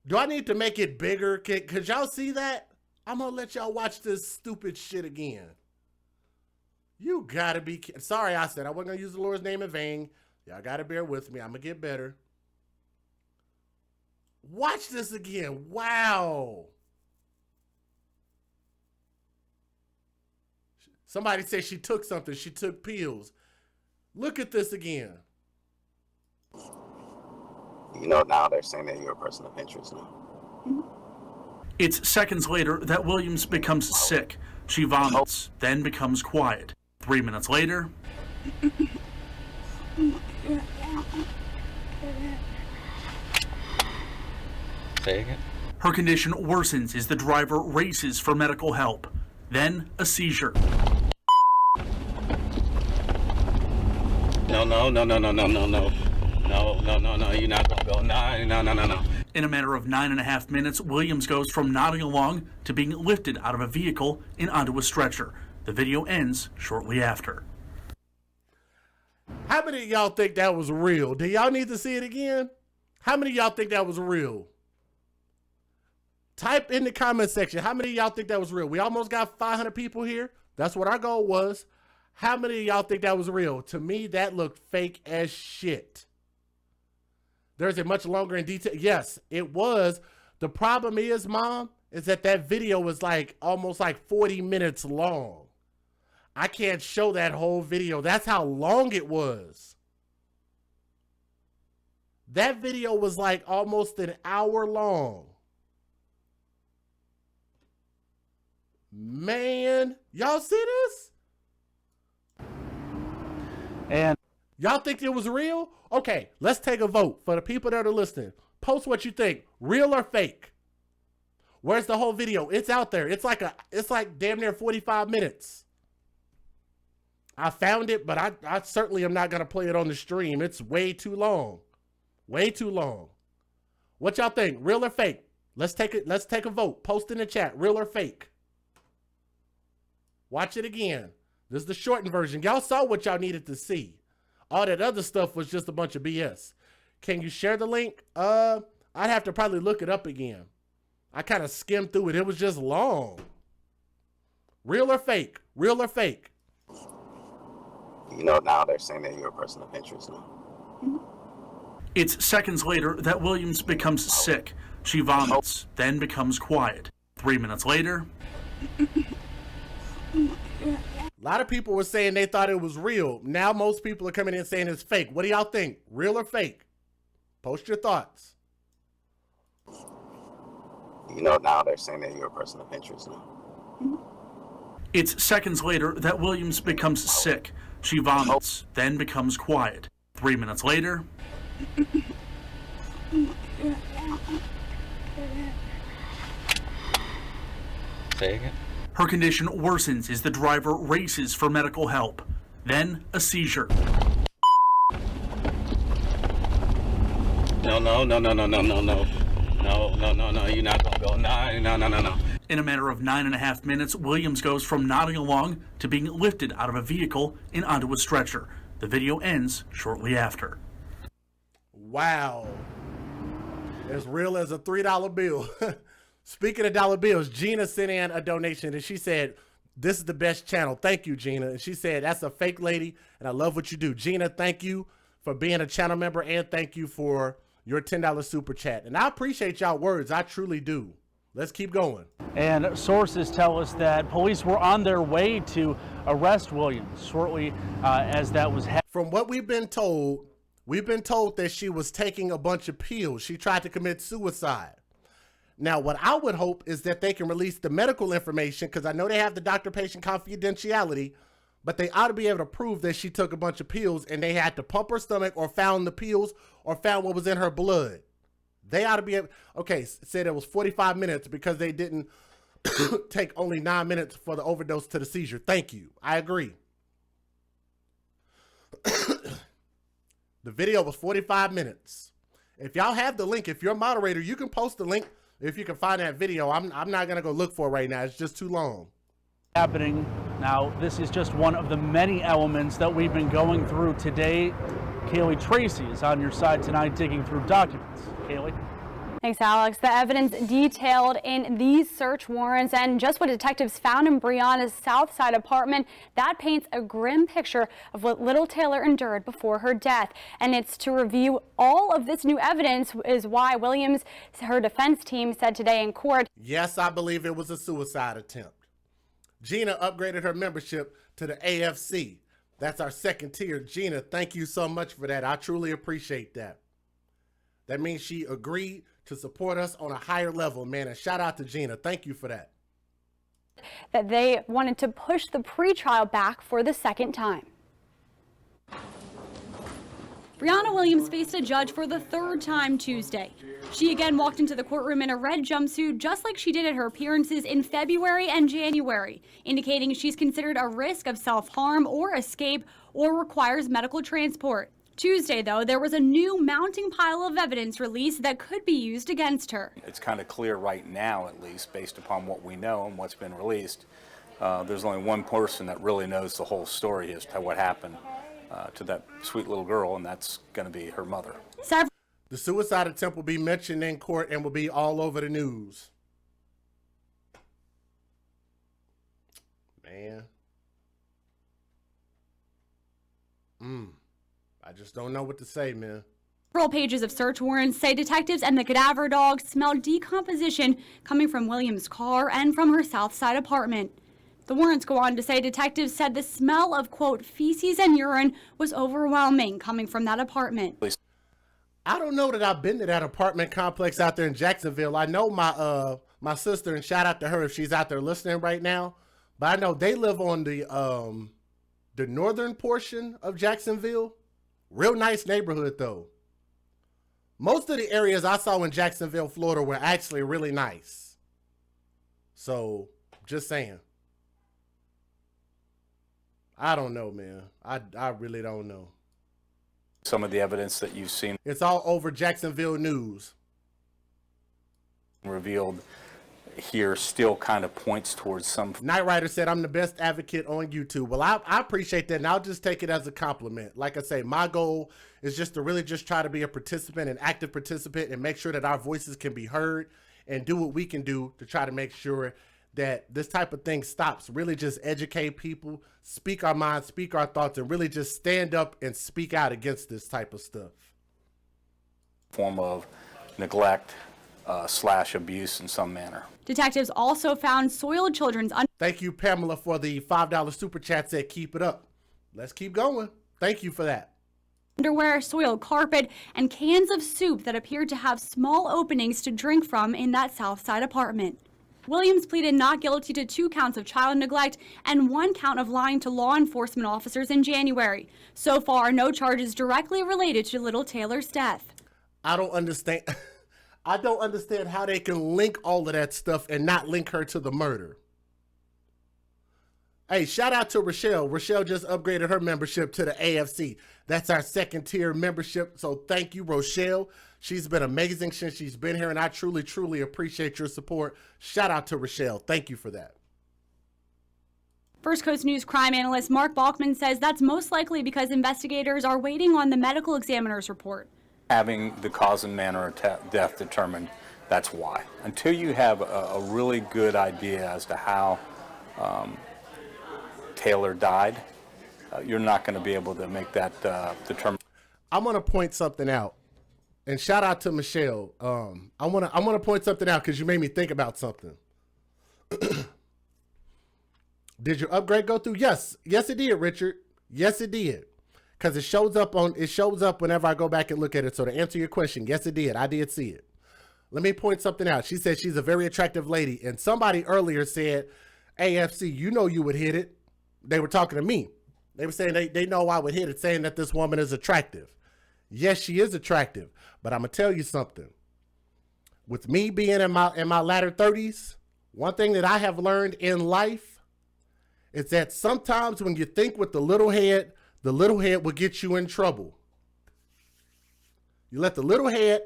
Do I need to make it bigger? Could y'all see that? I'm gonna let y'all watch this stupid shit again. You gotta be kidding. Sorry, I said I wasn't gonna use the Lord's name in vain. Y'all gotta bear with me. I'm gonna get better. Watch this again. Wow. Somebody said she took something. She took pills. Look at this again. You know, now they're saying that you're a person of interest now. It's seconds later that Williams becomes sick. She vomits, then becomes quiet. 3 minutes later, Say again? her condition worsens as the driver races for medical help. Then a seizure. No, you're not gonna go. No. In a matter of 9.5 minutes, Williams goes from nodding along to being lifted out of a vehicle and onto a stretcher. The video ends shortly after. How many of y'all think that was real? Do y'all need to see it again? How many of y'all think that was real? Type in the comment section. How many of y'all think that was real? We almost got 500 people here. That's what our goal was. How many of y'all think that was real? To me, that looked fake as shit. There's a much longer in detail. Yes, it was. The problem is, Mom, is that video was like almost like 40 minutes long. I can't show that whole video. That's how long it was. That video was like almost an hour long. Man, y'all see this? And y'all think it was real? Okay, let's take a vote for the people that are listening. Post what you think, real or fake. Where's the whole video? It's out there. It's like damn near 45 minutes. I found it, but I certainly am not gonna play it on the stream. It's way too long. Way too long. What y'all think? Real or fake? Let's take a vote. Post in the chat, real or fake. Watch it again. This is the shortened version. Y'all saw what y'all needed to see. All that other stuff was just a bunch of BS. Can you share the link? I'd have to probably look it up again. I kind of skimmed through it. It was just long. Real or fake? Real or fake? You know, now they're saying that you're a person of interest now. It's seconds later that Williams becomes sick. She vomits, then becomes quiet. 3 minutes later, A lot of people were saying they thought it was real. Now most people are coming in saying it's fake. What do y'all think? Real or fake? Post your thoughts. You know, now they're saying that you're a person of interest now. It's seconds later that Williams becomes sick. She vomits, then becomes quiet. 3 minutes later, say again? Her condition worsens as the driver races for medical help. Then a seizure. No, you're not gonna go. No. In a matter of 9.5 minutes, Williams goes from nodding along to being lifted out of a vehicle and onto a stretcher. The video ends shortly after. Wow. As real as a $3 bill. Speaking of dollar bills, Gina sent in a donation and she said, "This is the best channel. Thank you, Gina." And she said, "That's a fake lady and I love what you do." Gina, thank you for being a channel member and thank you for your $10 super chat. And I appreciate y'all words. I truly do. Let's keep going. And sources tell us that police were on their way to arrest Williams shortly as that was happening. From what we've been told that she was taking a bunch of pills. She tried to commit suicide. Now, what I would hope is that they can release the medical information because I know they have the doctor-patient confidentiality, but they ought to be able to prove that she took a bunch of pills and they had to pump her stomach or found the pills or found what was in her blood. They ought to be able, okay, said it was 45 minutes because they didn't take only 9 minutes for the overdose to the seizure. Thank you. I agree. The video was 45 minutes. If y'all have the link, if you're a moderator, you can post the link if you can find that video. I'm not going to go look for it right now. It's just too long. Happening now, this is just one of the many elements that we've been going through today. Kaylee Tracy is on your side tonight digging through documents. Kaylee? Thanks, Alex. The evidence detailed in these search warrants and just what detectives found in Brianna's Southside apartment, that paints a grim picture of what little Taylor endured before her death. And it's to review all of this new evidence is why Williams, her defense team, said today in court. Yes, I believe it was a suicide attempt. Gina upgraded her membership to the AFC. That's our second tier. Gina, thank you so much for that. I truly appreciate that. That means she agreed to support us on a higher level, man. And shout out to Gina. Thank you for that. That they wanted to push the pretrial back for the second time. Brianna Williams faced a judge for the third time Tuesday. She again walked into the courtroom in a red jumpsuit, just like she did at her appearances in February and January, indicating she's considered a risk of self-harm or escape or requires medical transport. Tuesday, though, there was a new mounting pile of evidence released that could be used against her. It's kind of clear right now, at least, based upon what we know and what's been released, there's only one person that really knows the whole story as to what happened to that sweet little girl, and that's going to be her mother. The suicide attempt will be mentioned in court and will be all over the news. Man. I just don't know what to say, man. Several pages of search warrants say detectives and the cadaver dog smelled decomposition coming from Williams' car and from her Southside apartment. The warrants go on to say detectives said the smell of, quote, feces and urine was overwhelming coming from that apartment. I don't know that I've been to that apartment complex out there in Jacksonville. I know my sister, and shout out to her if she's out there listening right now, but I know they live on the northern portion of Jacksonville. Real nice neighborhood, though. Most of the areas I saw in Jacksonville, Florida were actually really nice. So, just saying. I don't know, man. I really don't know. Some of the evidence that you've seen. It's all over Jacksonville news. Revealed here still kind of points towards some. Night Rider said, "I'm the best advocate on YouTube." Well, I appreciate that, and I'll just take it as a compliment. Like I say, my goal is just to really just try to be a participant, an active participant, and make sure that our voices can be heard and do what we can do to try to make sure that this type of thing stops. Really just educate people, speak our minds, speak our thoughts, and really just stand up and speak out against this type of stuff. Form of neglect, slash abuse in some manner. Detectives also found soiled children's Thank you, Pamela, for the $5 super chat. Said keep it up. Let's keep going. Thank you for that. underwear, soiled carpet, and cans of soup that appeared to have small openings to drink from in that South Side apartment. Williams pleaded not guilty to 2 counts of child neglect and 1 count of lying to law enforcement officers in January. So far, no charges directly related to little Taylor's death. I don't understand. I don't understand how they can link all of that stuff and not link her to the murder. Hey, shout out to Rochelle. Rochelle just upgraded her membership to the AFC. That's our 2nd tier membership. So thank you, Rochelle. She's been amazing since she's been here, and I truly, truly appreciate your support. Shout out to Rochelle. Thank you for that. First Coast News crime analyst Mark Balkman says that's most likely because investigators are waiting on the medical examiner's report. Having the cause and manner of death determined, that's why. Until you have a really good idea as to how Taylor died, you're not going to be able to make that determination. I'm going to point something out, and shout out to Michelle. I want to point something out because you made me think about something. Did your upgrade go through? Yes, it did, Richard. Yes, it did. Because it shows up whenever I go back and look at it. So to answer your question, yes, it did. I did see it. Let me point something out. She said she's a very attractive lady. And somebody earlier said, AFC, you know you would hit it. They were talking to me. They were saying they know I would hit it, saying that this woman is attractive. Yes, she is attractive. But I'm going to tell you something. With me being in my latter 30s, one thing that I have learned in life is that sometimes when you think with the little head will get you in trouble. You let the little head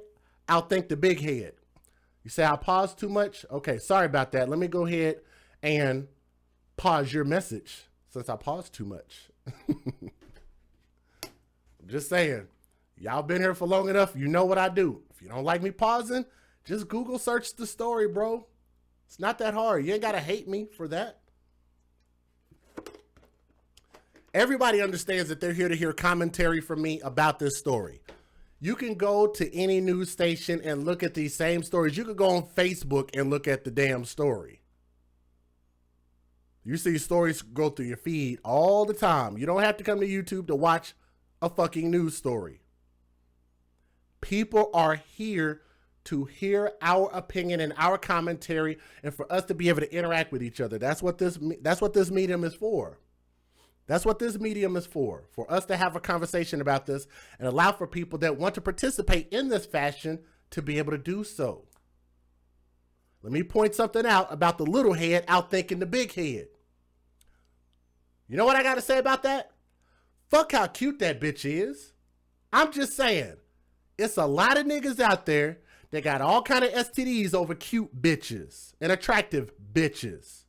outthink the big head. You say I paused too much? Okay, sorry about that. Let me go ahead and pause your message since I paused too much. I'm just saying, y'all been here for long enough. You know what I do. If you don't like me pausing, just Google search the story, bro. It's not that hard. You ain't got to hate me for that. Everybody understands that they're here to hear commentary from me about this story. You can go to any news station and look at these same stories. You could go on Facebook and look at the damn story. You see stories go through your feed all the time. You don't have to come to YouTube to watch a fucking news story. People are here to hear our opinion and our commentary and for us to be able to interact with each other. That's what this medium is for. That's what this medium is for us to have a conversation about this and allow for people that want to participate in this fashion to be able to do so. Let me point something out about the little head outthinking the big head. You know what I got to say about that? Fuck how cute that bitch is. I'm just saying, it's a lot of niggas out there that got all kind of STDs over cute bitches and attractive bitches,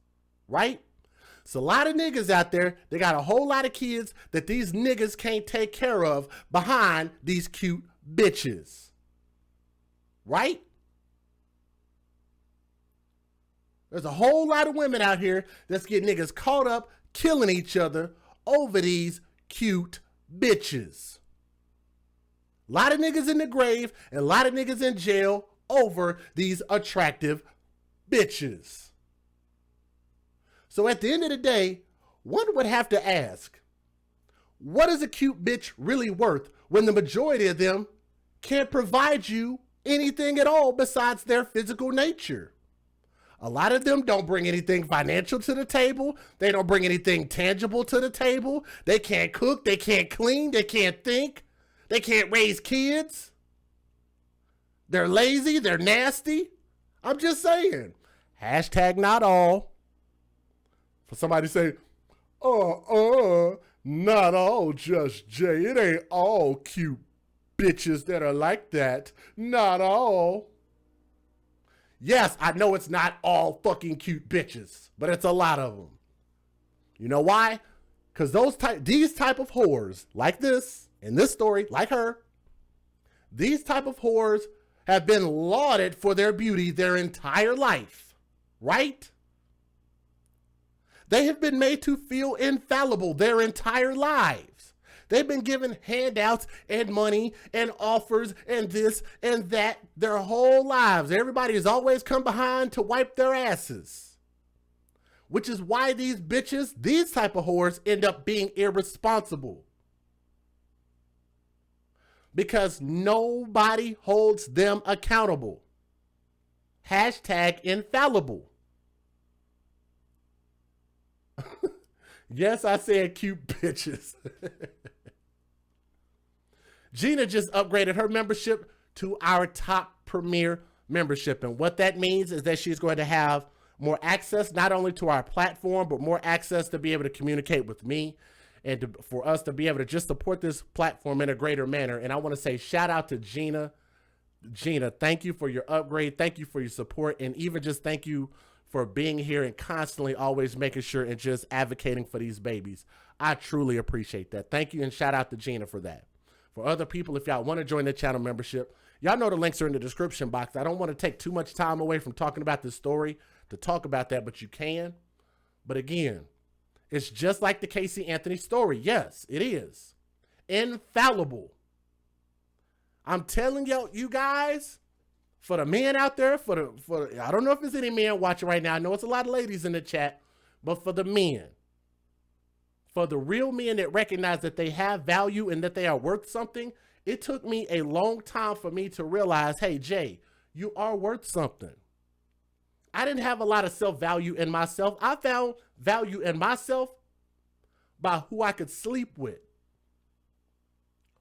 right? It's a lot of niggas out there, they got a whole lot of kids that these niggas can't take care of behind these cute bitches. Right? There's a whole lot of women out here that's getting niggas caught up killing each other over these cute bitches. A lot of niggas in the grave and a lot of niggas in jail over these attractive bitches. So at the end of the day, one would have to ask, what is a cute bitch really worth when the majority of them can't provide you anything at all besides their physical nature? A lot of them don't bring anything financial to the table. They don't bring anything tangible to the table. They can't cook, they can't clean, they can't think, they can't raise kids. They're lazy, they're nasty. I'm just saying, hashtag not all. For somebody to say, not all Just Jay. It ain't all cute bitches that are like that. Not all. Yes, I know it's not all fucking cute bitches, but it's a lot of them. You know why? Because these type of whores, like this, in this story, like her, these type of whores have been lauded for their beauty their entire life, right? They have been made to feel infallible their entire lives. They've been given handouts and money and offers and this and that their whole lives. Everybody has always come behind to wipe their asses. Which is why these bitches, these type of whores, end up being irresponsible. Because nobody holds them accountable. #infallible. Yes, I said cute bitches. Gina just upgraded her membership to our top premier membership. And what that means is that she's going to have more access, not only to our platform, but more access to be able to communicate with me and for us to be able to just support this platform in a greater manner. And I want to say shout out to Gina. Gina, thank you for your upgrade. Thank you for your support. And even just thank you for being here and constantly always making sure and just advocating for these babies. I truly appreciate that. Thank you, and shout out to Gina for that. For other people, if y'all want to join the channel membership, y'all know the links are in the description box. I don't want to take too much time away from talking about this story to talk about that, but you can. But again, it's just like the Casey Anthony story. Yes, it is. Infallible. I'm telling you guys, for the men out there, I don't know if there's any men watching right now. I know it's a lot of ladies in the chat, but for the men, for the real men that recognize that they have value and that they are worth something, it took me a long time for me to realize, hey, Jay, you are worth something. I didn't have a lot of self-value in myself. I found value in myself by who I could sleep with,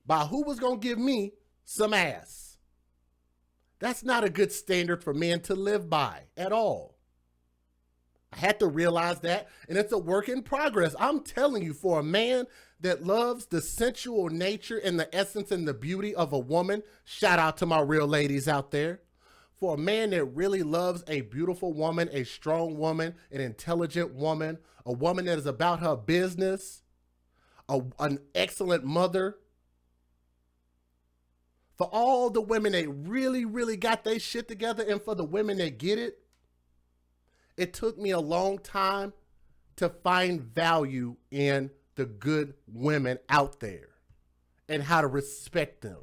by who was going to give me some ass. That's not a good standard for men to live by at all. I had to realize that, and it's a work in progress. I'm telling you, for a man that loves the sensual nature and the essence and the beauty of a woman, shout out to my real ladies out there. For a man that really loves a beautiful woman, a strong woman, an intelligent woman, a woman that is about her business, an excellent mother. For all the women that really, really got their shit together, and for the women that get it, it took me a long time to find value in the good women out there and how to respect them.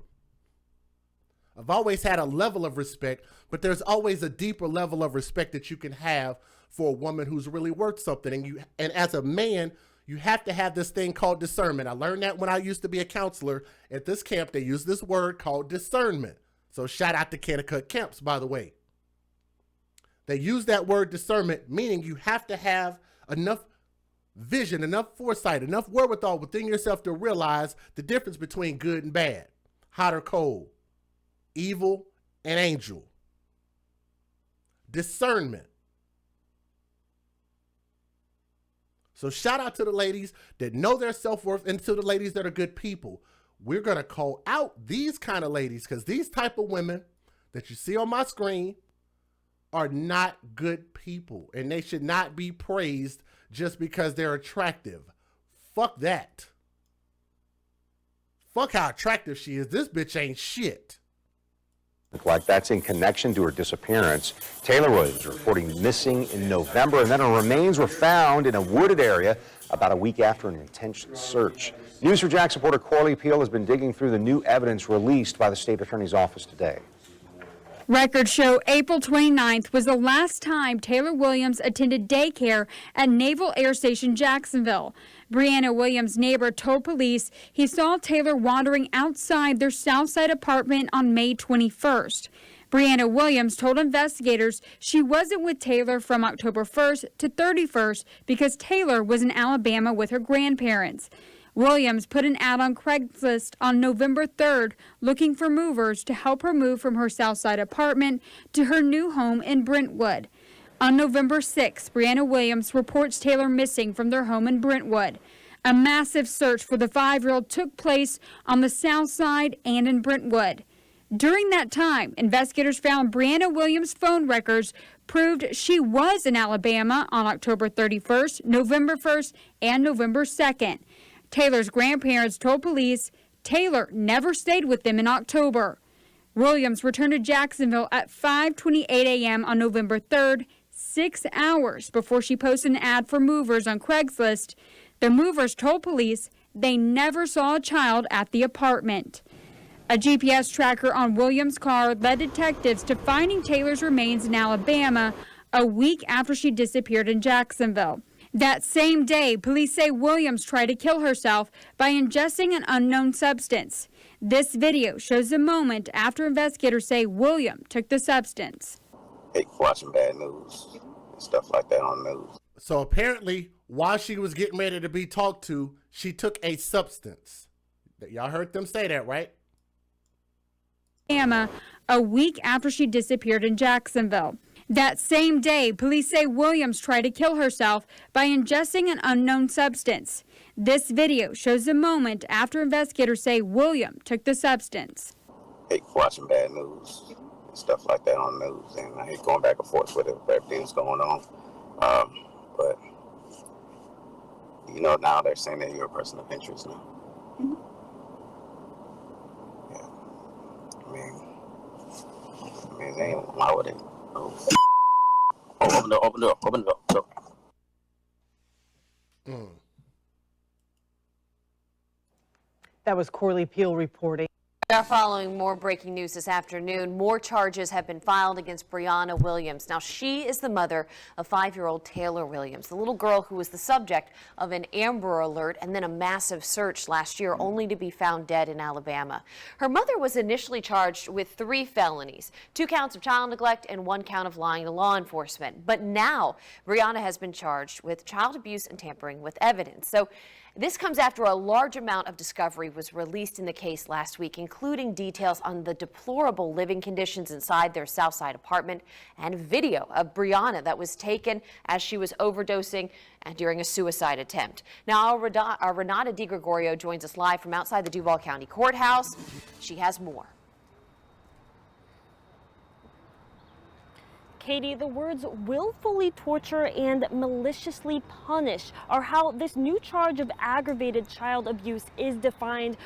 I've always had a level of respect, but there's always a deeper level of respect that you can have for a woman who's really worth something. And as a man, you have to have this thing called discernment. I learned that when I used to be a counselor at this camp. They use this word called discernment. So shout out to Kennecut Camps, by the way. They use that word discernment, meaning you have to have enough vision, enough foresight, enough wherewithal within yourself to realize the difference between good and bad, hot or cold, evil and angel. Discernment. So shout out to the ladies that know their self-worth and to the ladies that are good people. We're going to call out these kind of ladies because these type of women that you see on my screen are not good people, and they should not be praised just because they're attractive. Fuck that. Fuck how attractive she is. This bitch ain't shit. Like that's in connection to her disappearance. Taylor Williams reporting missing in November, and then her remains were found in a wooded area about a week after an intense search. News4Jax reporter Corley Peel has been digging through the new evidence released by the state attorney's office today. Records show April 29th was the last time Taylor Williams attended daycare at Naval Air Station Jacksonville. Brianna Williams' neighbor told police he saw Taylor wandering outside their Southside apartment on May 21st. Brianna Williams told investigators she wasn't with Taylor from October 1st to 31st because Taylor was in Alabama with her grandparents. Williams put an ad on Craigslist on November 3rd looking for movers to help her move from her Southside apartment to her new home in Brentwood. On November 6th, Brianna Williams reports Taylor missing from their home in Brentwood. A massive search for the 5-year-old took place on the South Side and in Brentwood. During that time, investigators found Brianna Williams' phone records proved she was in Alabama on October 31st, November 1st, and November 2nd. Taylor's grandparents told police Taylor never stayed with them in October. Williams returned to Jacksonville at 5:28 a.m. on November 3rd, 6 hours before she posted an ad for movers on Craigslist. The movers told police they never saw a child at the apartment. A GPS tracker on Williams' car led detectives to finding Taylor's remains in Alabama a week after she disappeared in Jacksonville. That same day, police say Williams tried to kill herself by ingesting an unknown substance. This video shows the moment after investigators say William took the substance. I hate watching bad news and stuff like that on the news. So apparently, while she was getting ready to be talked to, she took a substance. Y'all heard them say that, right? A week after she disappeared in Jacksonville. That same day, police say Williams tried to kill herself by ingesting an unknown substance. This video shows the moment after investigators say William took the substance. I hate watching bad news and stuff like that on the news, and I hate going back and forth with everything that's going on. But, you know, now they're saying that you're a person of interest now. Yeah. I mean, they ain't, why would they? Oh, open the door. That was Corley Peel reporting. We are following more breaking news this afternoon. More charges have been filed against Brianna Williams. Now, she is the mother of 5-year-old Taylor Williams, the little girl who was the subject of an Amber Alert and then a massive search last year, only to be found dead in Alabama. Her mother was initially charged with 3 felonies, 2 counts of child neglect and 1 count of lying to law enforcement. But now, Brianna has been charged with child abuse and tampering with evidence. So this comes after a large amount of discovery was released in the case last week, including details on the deplorable living conditions inside their Southside apartment and video of Brianna that was taken as she was overdosing and during a suicide attempt. Now, our Renata DiGregorio joins us live from outside the Duval County Courthouse. She has more. Katie, the words willfully torture and maliciously punish are how this new charge of aggravated child abuse is defined.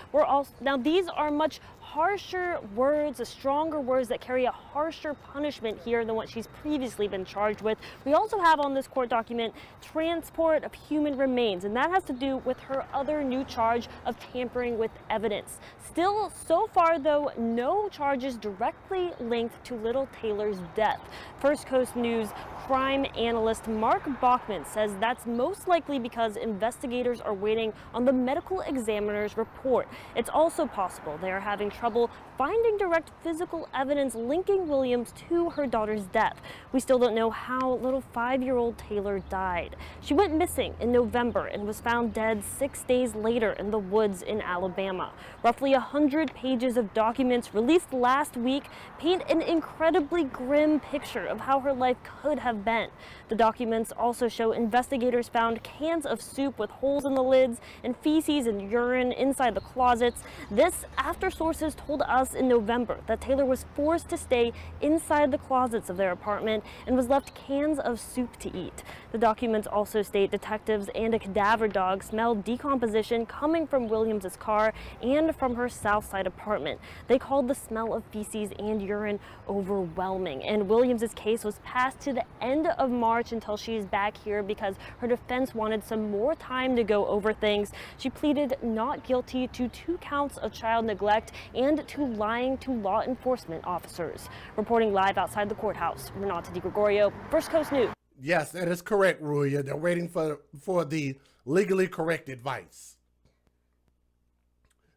Now, these are much harsher words, stronger words that carry a harsher punishment here than what she's previously been charged with. We also have on this court document transport of human remains, and that has to do with her other new charge of tampering with evidence. Still, so far though, no charges directly linked to little Taylor's death. First Coast News crime analyst Mark Bachman says that's most likely because investigators are waiting on the medical examiner's report. It's also possible they are having trouble finding direct physical evidence linking Williams to her daughter's death. We still don't know how little 5-year-old Taylor died. She went missing in November and was found dead 6 days later in the woods in Alabama. Roughly 100 pages of documents released last week paint an incredibly grim picture of how her life could have been. The documents also show investigators found cans of soup with holes in the lids and feces and urine inside the closets. This after sources told us in November that Taylor was forced to stay inside the closets of their apartment and was left cans of soup to eat. The documents also state detectives and a cadaver dog smelled decomposition coming from Williams's car and from her Southside apartment. They called the smell of feces and urine overwhelming, and Williams's case was passed to the end of March until she's back here because her defense wanted some more time to go over things. She pleaded not guilty to 2 counts of child neglect and to lying to law enforcement officers. Reporting live outside the courthouse, Renata DiGregorio, First Coast News. Yes, that is correct, Ruya. They're waiting for the legally correct advice.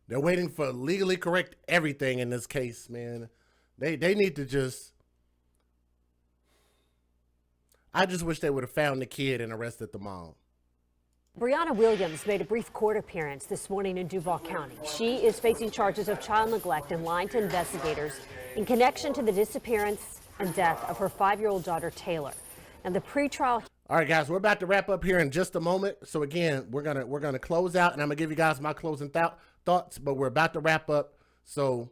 They're waiting for legally correct everything in this case, man. They need to just... I just wish they would have found the kid and arrested the mom. Brianna Williams made a brief court appearance this morning in Duval County. She is facing charges of child neglect and lying to investigators in connection to the disappearance and death of her 5-year-old daughter, Taylor. And the pretrial... All right, guys, we're about to wrap up here in just a moment. So again, we're gonna close out, and I'm gonna give you guys my closing thoughts. But we're about to wrap up, so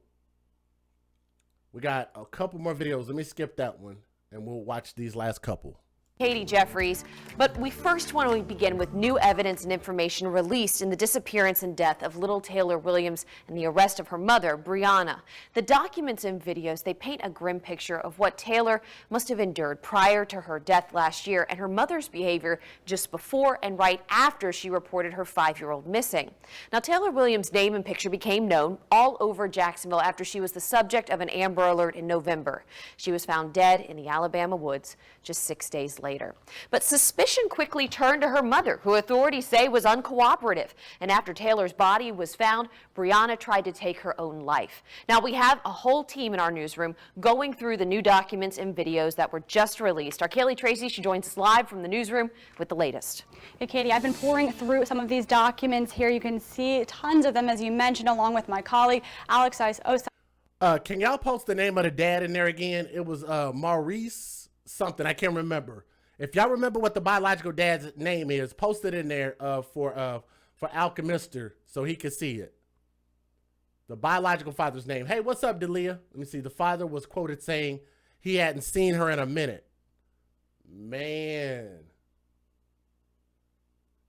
we got a couple more videos. Let me skip that one, and we'll watch these last couple. Katie Jeffries, but we first want to begin with new evidence and information released in the disappearance and death of little Taylor Williams and the arrest of her mother, Brianna. The documents and videos, they paint a grim picture of what Taylor must have endured prior to her death last year and her mother's behavior just before and right after she reported her 5-year-old missing. Now, Taylor Williams' name and picture became known all over Jacksonville after she was the subject of an Amber Alert in November. She was found dead in the Alabama woods just 6 days later. But suspicion quickly turned to her mother, who authorities say was uncooperative. And after Taylor's body was found, Brianna tried to take her own life. Now, we have a whole team in our newsroom going through the new documents and videos that were just released. Our Kaylee Tracy, she joins us live from the newsroom with the latest. Hey, Katie, I've been pouring through some of these documents here. You can see tons of them, as you mentioned, along with my colleague, Alex Osa. Can y'all post the name of the dad in there again? It was Maurice something. I can't remember. If y'all remember what the biological dad's name is, post it in there for Alchemister so he can see it. The biological father's name. Hey, what's up, Delia? Let me see. The father was quoted saying he hadn't seen her in a minute. Man.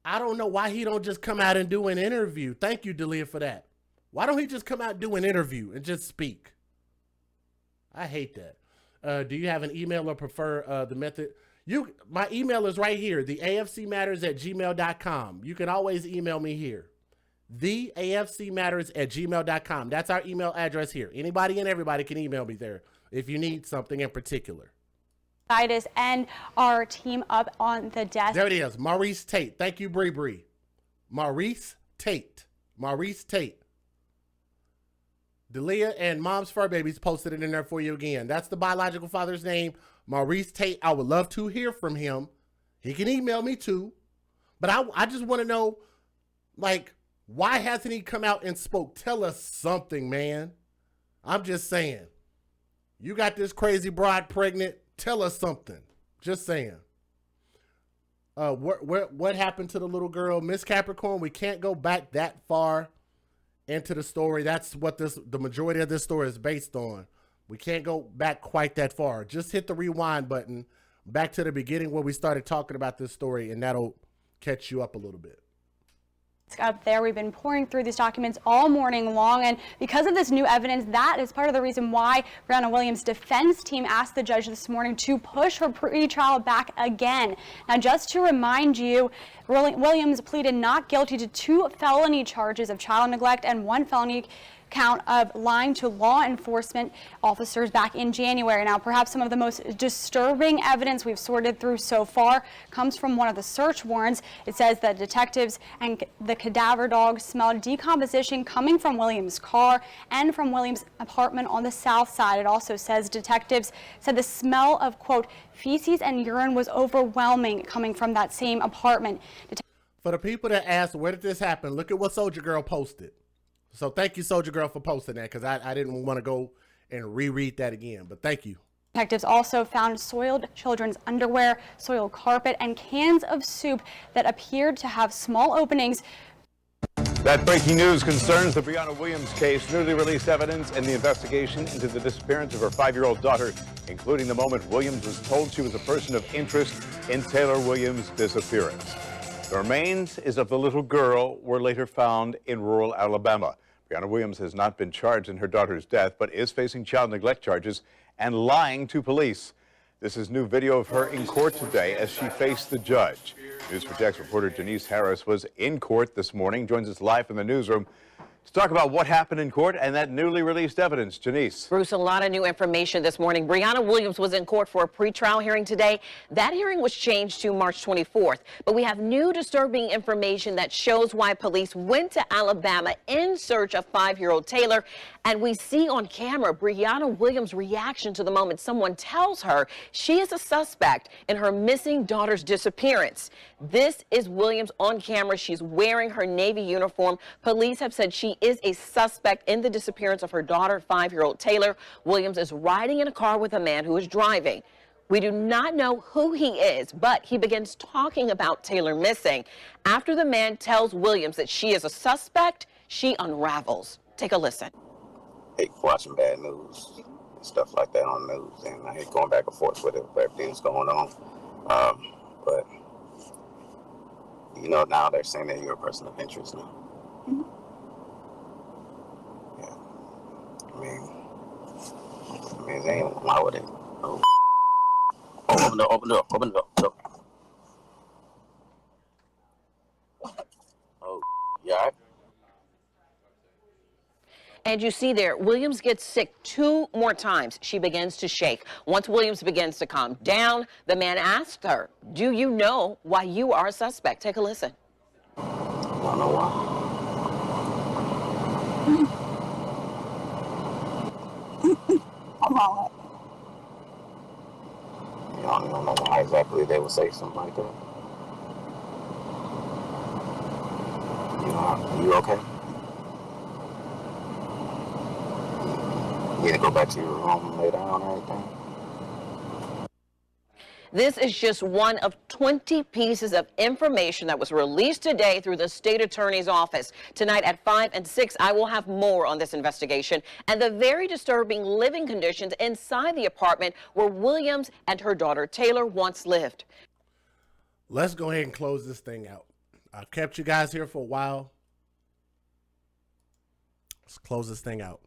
I don't know why he don't just come out and do an interview. Thank you, Delia, for that. Why don't he just come out and do an interview and just speak? I hate that. Do you have an email or prefer the method? My email is right here, theafcmatters@gmail.com. You can always email me here. theafcmatters@gmail.com. That's our email address here. Anybody and everybody can email me there if you need something in particular. And our team up on the desk. There it is, Maurice Tate. Thank you, Bree Bree. Maurice Tate. Maurice Tate. Delia and Mom's Fur Babies posted it in there for you again. That's the biological father's name, Maurice Tate. I would love to hear from him. He can email me too. But I just want to know, like, why hasn't he come out and spoke? Tell us something, man. I'm just saying. You got this crazy broad pregnant. Tell us something. Just saying. What happened to the little girl, Miss Capricorn? We can't go back that far into the story. That's what the majority of this story is based on. We can't go back quite that far. Just hit the rewind button back to the beginning where we started talking about this story, and that'll catch you up a little bit. Up there, we've been pouring through these documents all morning long, and because of this new evidence, that is part of the reason why Brianna Williams' defense team asked the judge this morning to push her pre-trial back again. Now, just to remind you, Williams pleaded not guilty to 2 felony charges of child neglect and 1 felony count of lying to law enforcement officers back in January. Now, perhaps some of the most disturbing evidence we've sorted through so far comes from one of the search warrants. It says that detectives and the cadaver dog smelled decomposition coming from Williams' car and from Williams' apartment on the south side. It also says detectives said the smell of, quote, feces and urine was overwhelming coming from that same apartment. For the people that asked, where did this happen? Look at what Soldier Girl posted. So thank you, Soldier Girl, for posting that, because I didn't want to go and reread that again, but thank you. Detectives also found soiled children's underwear, soiled carpet, and cans of soup that appeared to have small openings. That breaking news concerns the Brianna Williams case. Newly released evidence in the investigation into the disappearance of her 5-year-old daughter, including the moment Williams was told she was a person of interest in Taylor Williams' disappearance. The remains of the little girl were later found in rural Alabama. Brianna Williams has not been charged in her daughter's death, but is facing child neglect charges and lying to police. This is new video of her in court today as she faced the judge. News4JAX reporter Janice Harris was in court this morning, joins us live from the newsroom to talk about what happened in court and that newly released evidence. Janice. Bruce, a lot of new information this morning. Brianna Williams was in court for a pretrial hearing today. That hearing was changed to March 24th. But we have new disturbing information that shows why police went to Alabama in search of 5-year-old Taylor. And we see on camera Brianna Williams' reaction to the moment someone tells her she is a suspect in her missing daughter's disappearance. This is Williams on camera. She's wearing her Navy uniform. Police have said she is a suspect in the disappearance of her daughter, 5-year-old Taylor. Williams is riding in a car with a man who is driving. We do not know who he is, but he begins talking about Taylor missing. After the man tells Williams that she is a suspect, she unravels. Take a listen. I hate watching bad news and stuff like that on the news, and I hate going back and forth with it, with everything that's going on. But you know, now they're saying that you're a person of interest now. Yeah. I mean, they ain't, why would they? Oh, open the door, open the door, open the door. Oh, you all right? And you see there, Williams gets sick 2 more times. She begins to shake. Once Williams begins to calm down, the man asked her, "Do you know why you are a suspect?" Take a listen. I don't know why. I don't know why exactly they would say something like that. You okay? You need to go back to your room and lay down and everything? This is just one of 20 pieces of information that was released today through the state attorney's office. Tonight at 5 and 6, I will have more on this investigation and the very disturbing living conditions inside the apartment where Williams and her daughter Taylor once lived. Let's go ahead and close this thing out. I've kept you guys here for a while. Let's close this thing out.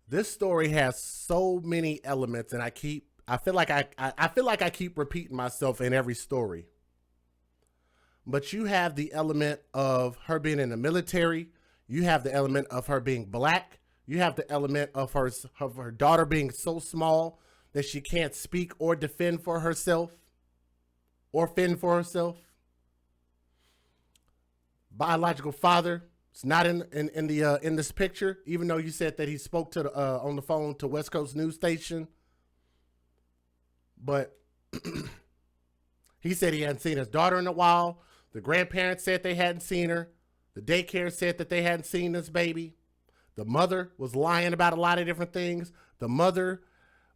This story has so many elements, and I feel like I keep repeating myself in every story. But you have the element of her being in the military. You have the element of her being black. You have the element of her daughter being so small that she can't speak or defend for herself or fend for herself. Biological father. It's not in this picture, even though you said that he spoke to on the phone to West Coast news station. But he said he hadn't seen his daughter in a while. The grandparents said they hadn't seen her. The daycare said that they hadn't seen this baby. The mother was lying about a lot of different things. The mother,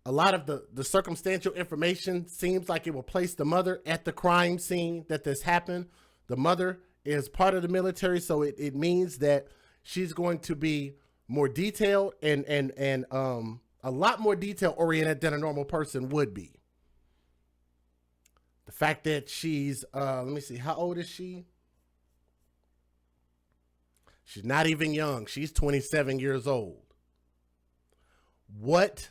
a lot of the circumstantial information seems like it will place the mother at the crime scene that this happened. The mother is part of the military, so it means that she's going to be more detailed and a lot more detail oriented than a normal person would be. The fact that she's let me see, how old is she? She's not even young. She's 27 years old. What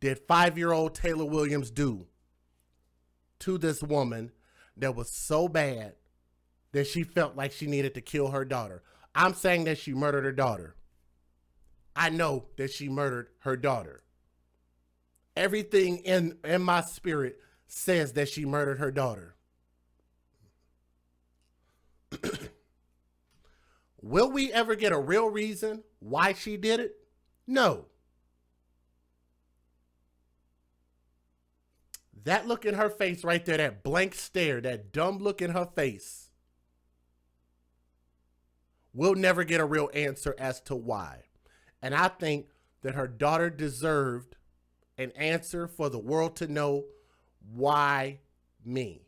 did 5-year-old Taylor Williams do to this woman that was so bad that she felt like she needed to kill her daughter? I'm saying that she murdered her daughter. I know that she murdered her daughter. Everything in my spirit says that she murdered her daughter. Will we ever get a real reason why she did it? No. That look in her face right there, that blank stare, that dumb look in her face, we'll never get a real answer as to why. And I think that her daughter deserved an answer for the world to know why me.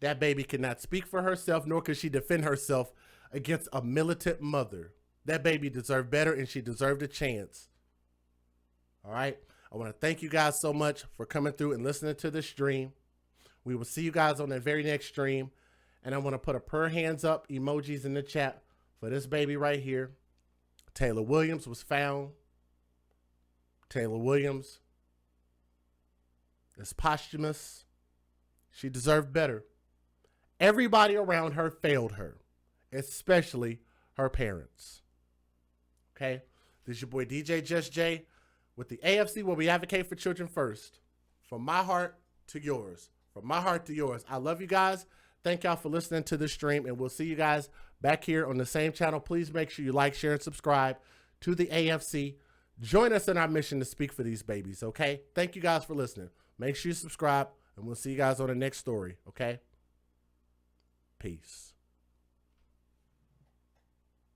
That baby cannot speak for herself, nor could she defend herself against a militant mother. That baby deserved better, and she deserved a chance. All right. I want to thank you guys so much for coming through and listening to this stream. We will see you guys on the very next stream. And I want to put a prayer hands up emojis in the chat for this baby right here. Taylor Williams was found. Taylor Williams is posthumous. She deserved better. Everybody around her failed her, especially her parents. Okay? This is your boy DJ Just J with the AFC, where we advocate for children first. From my heart to yours. From my heart to yours. I love you guys. Thank y'all for listening to this stream, and we'll see you guys back here on the same channel. Please make sure you like, share, and subscribe to the AFC. Join us in our mission to speak for these babies, okay? Thank you guys for listening. Make sure you subscribe, and we'll see you guys on the next story, okay? Peace.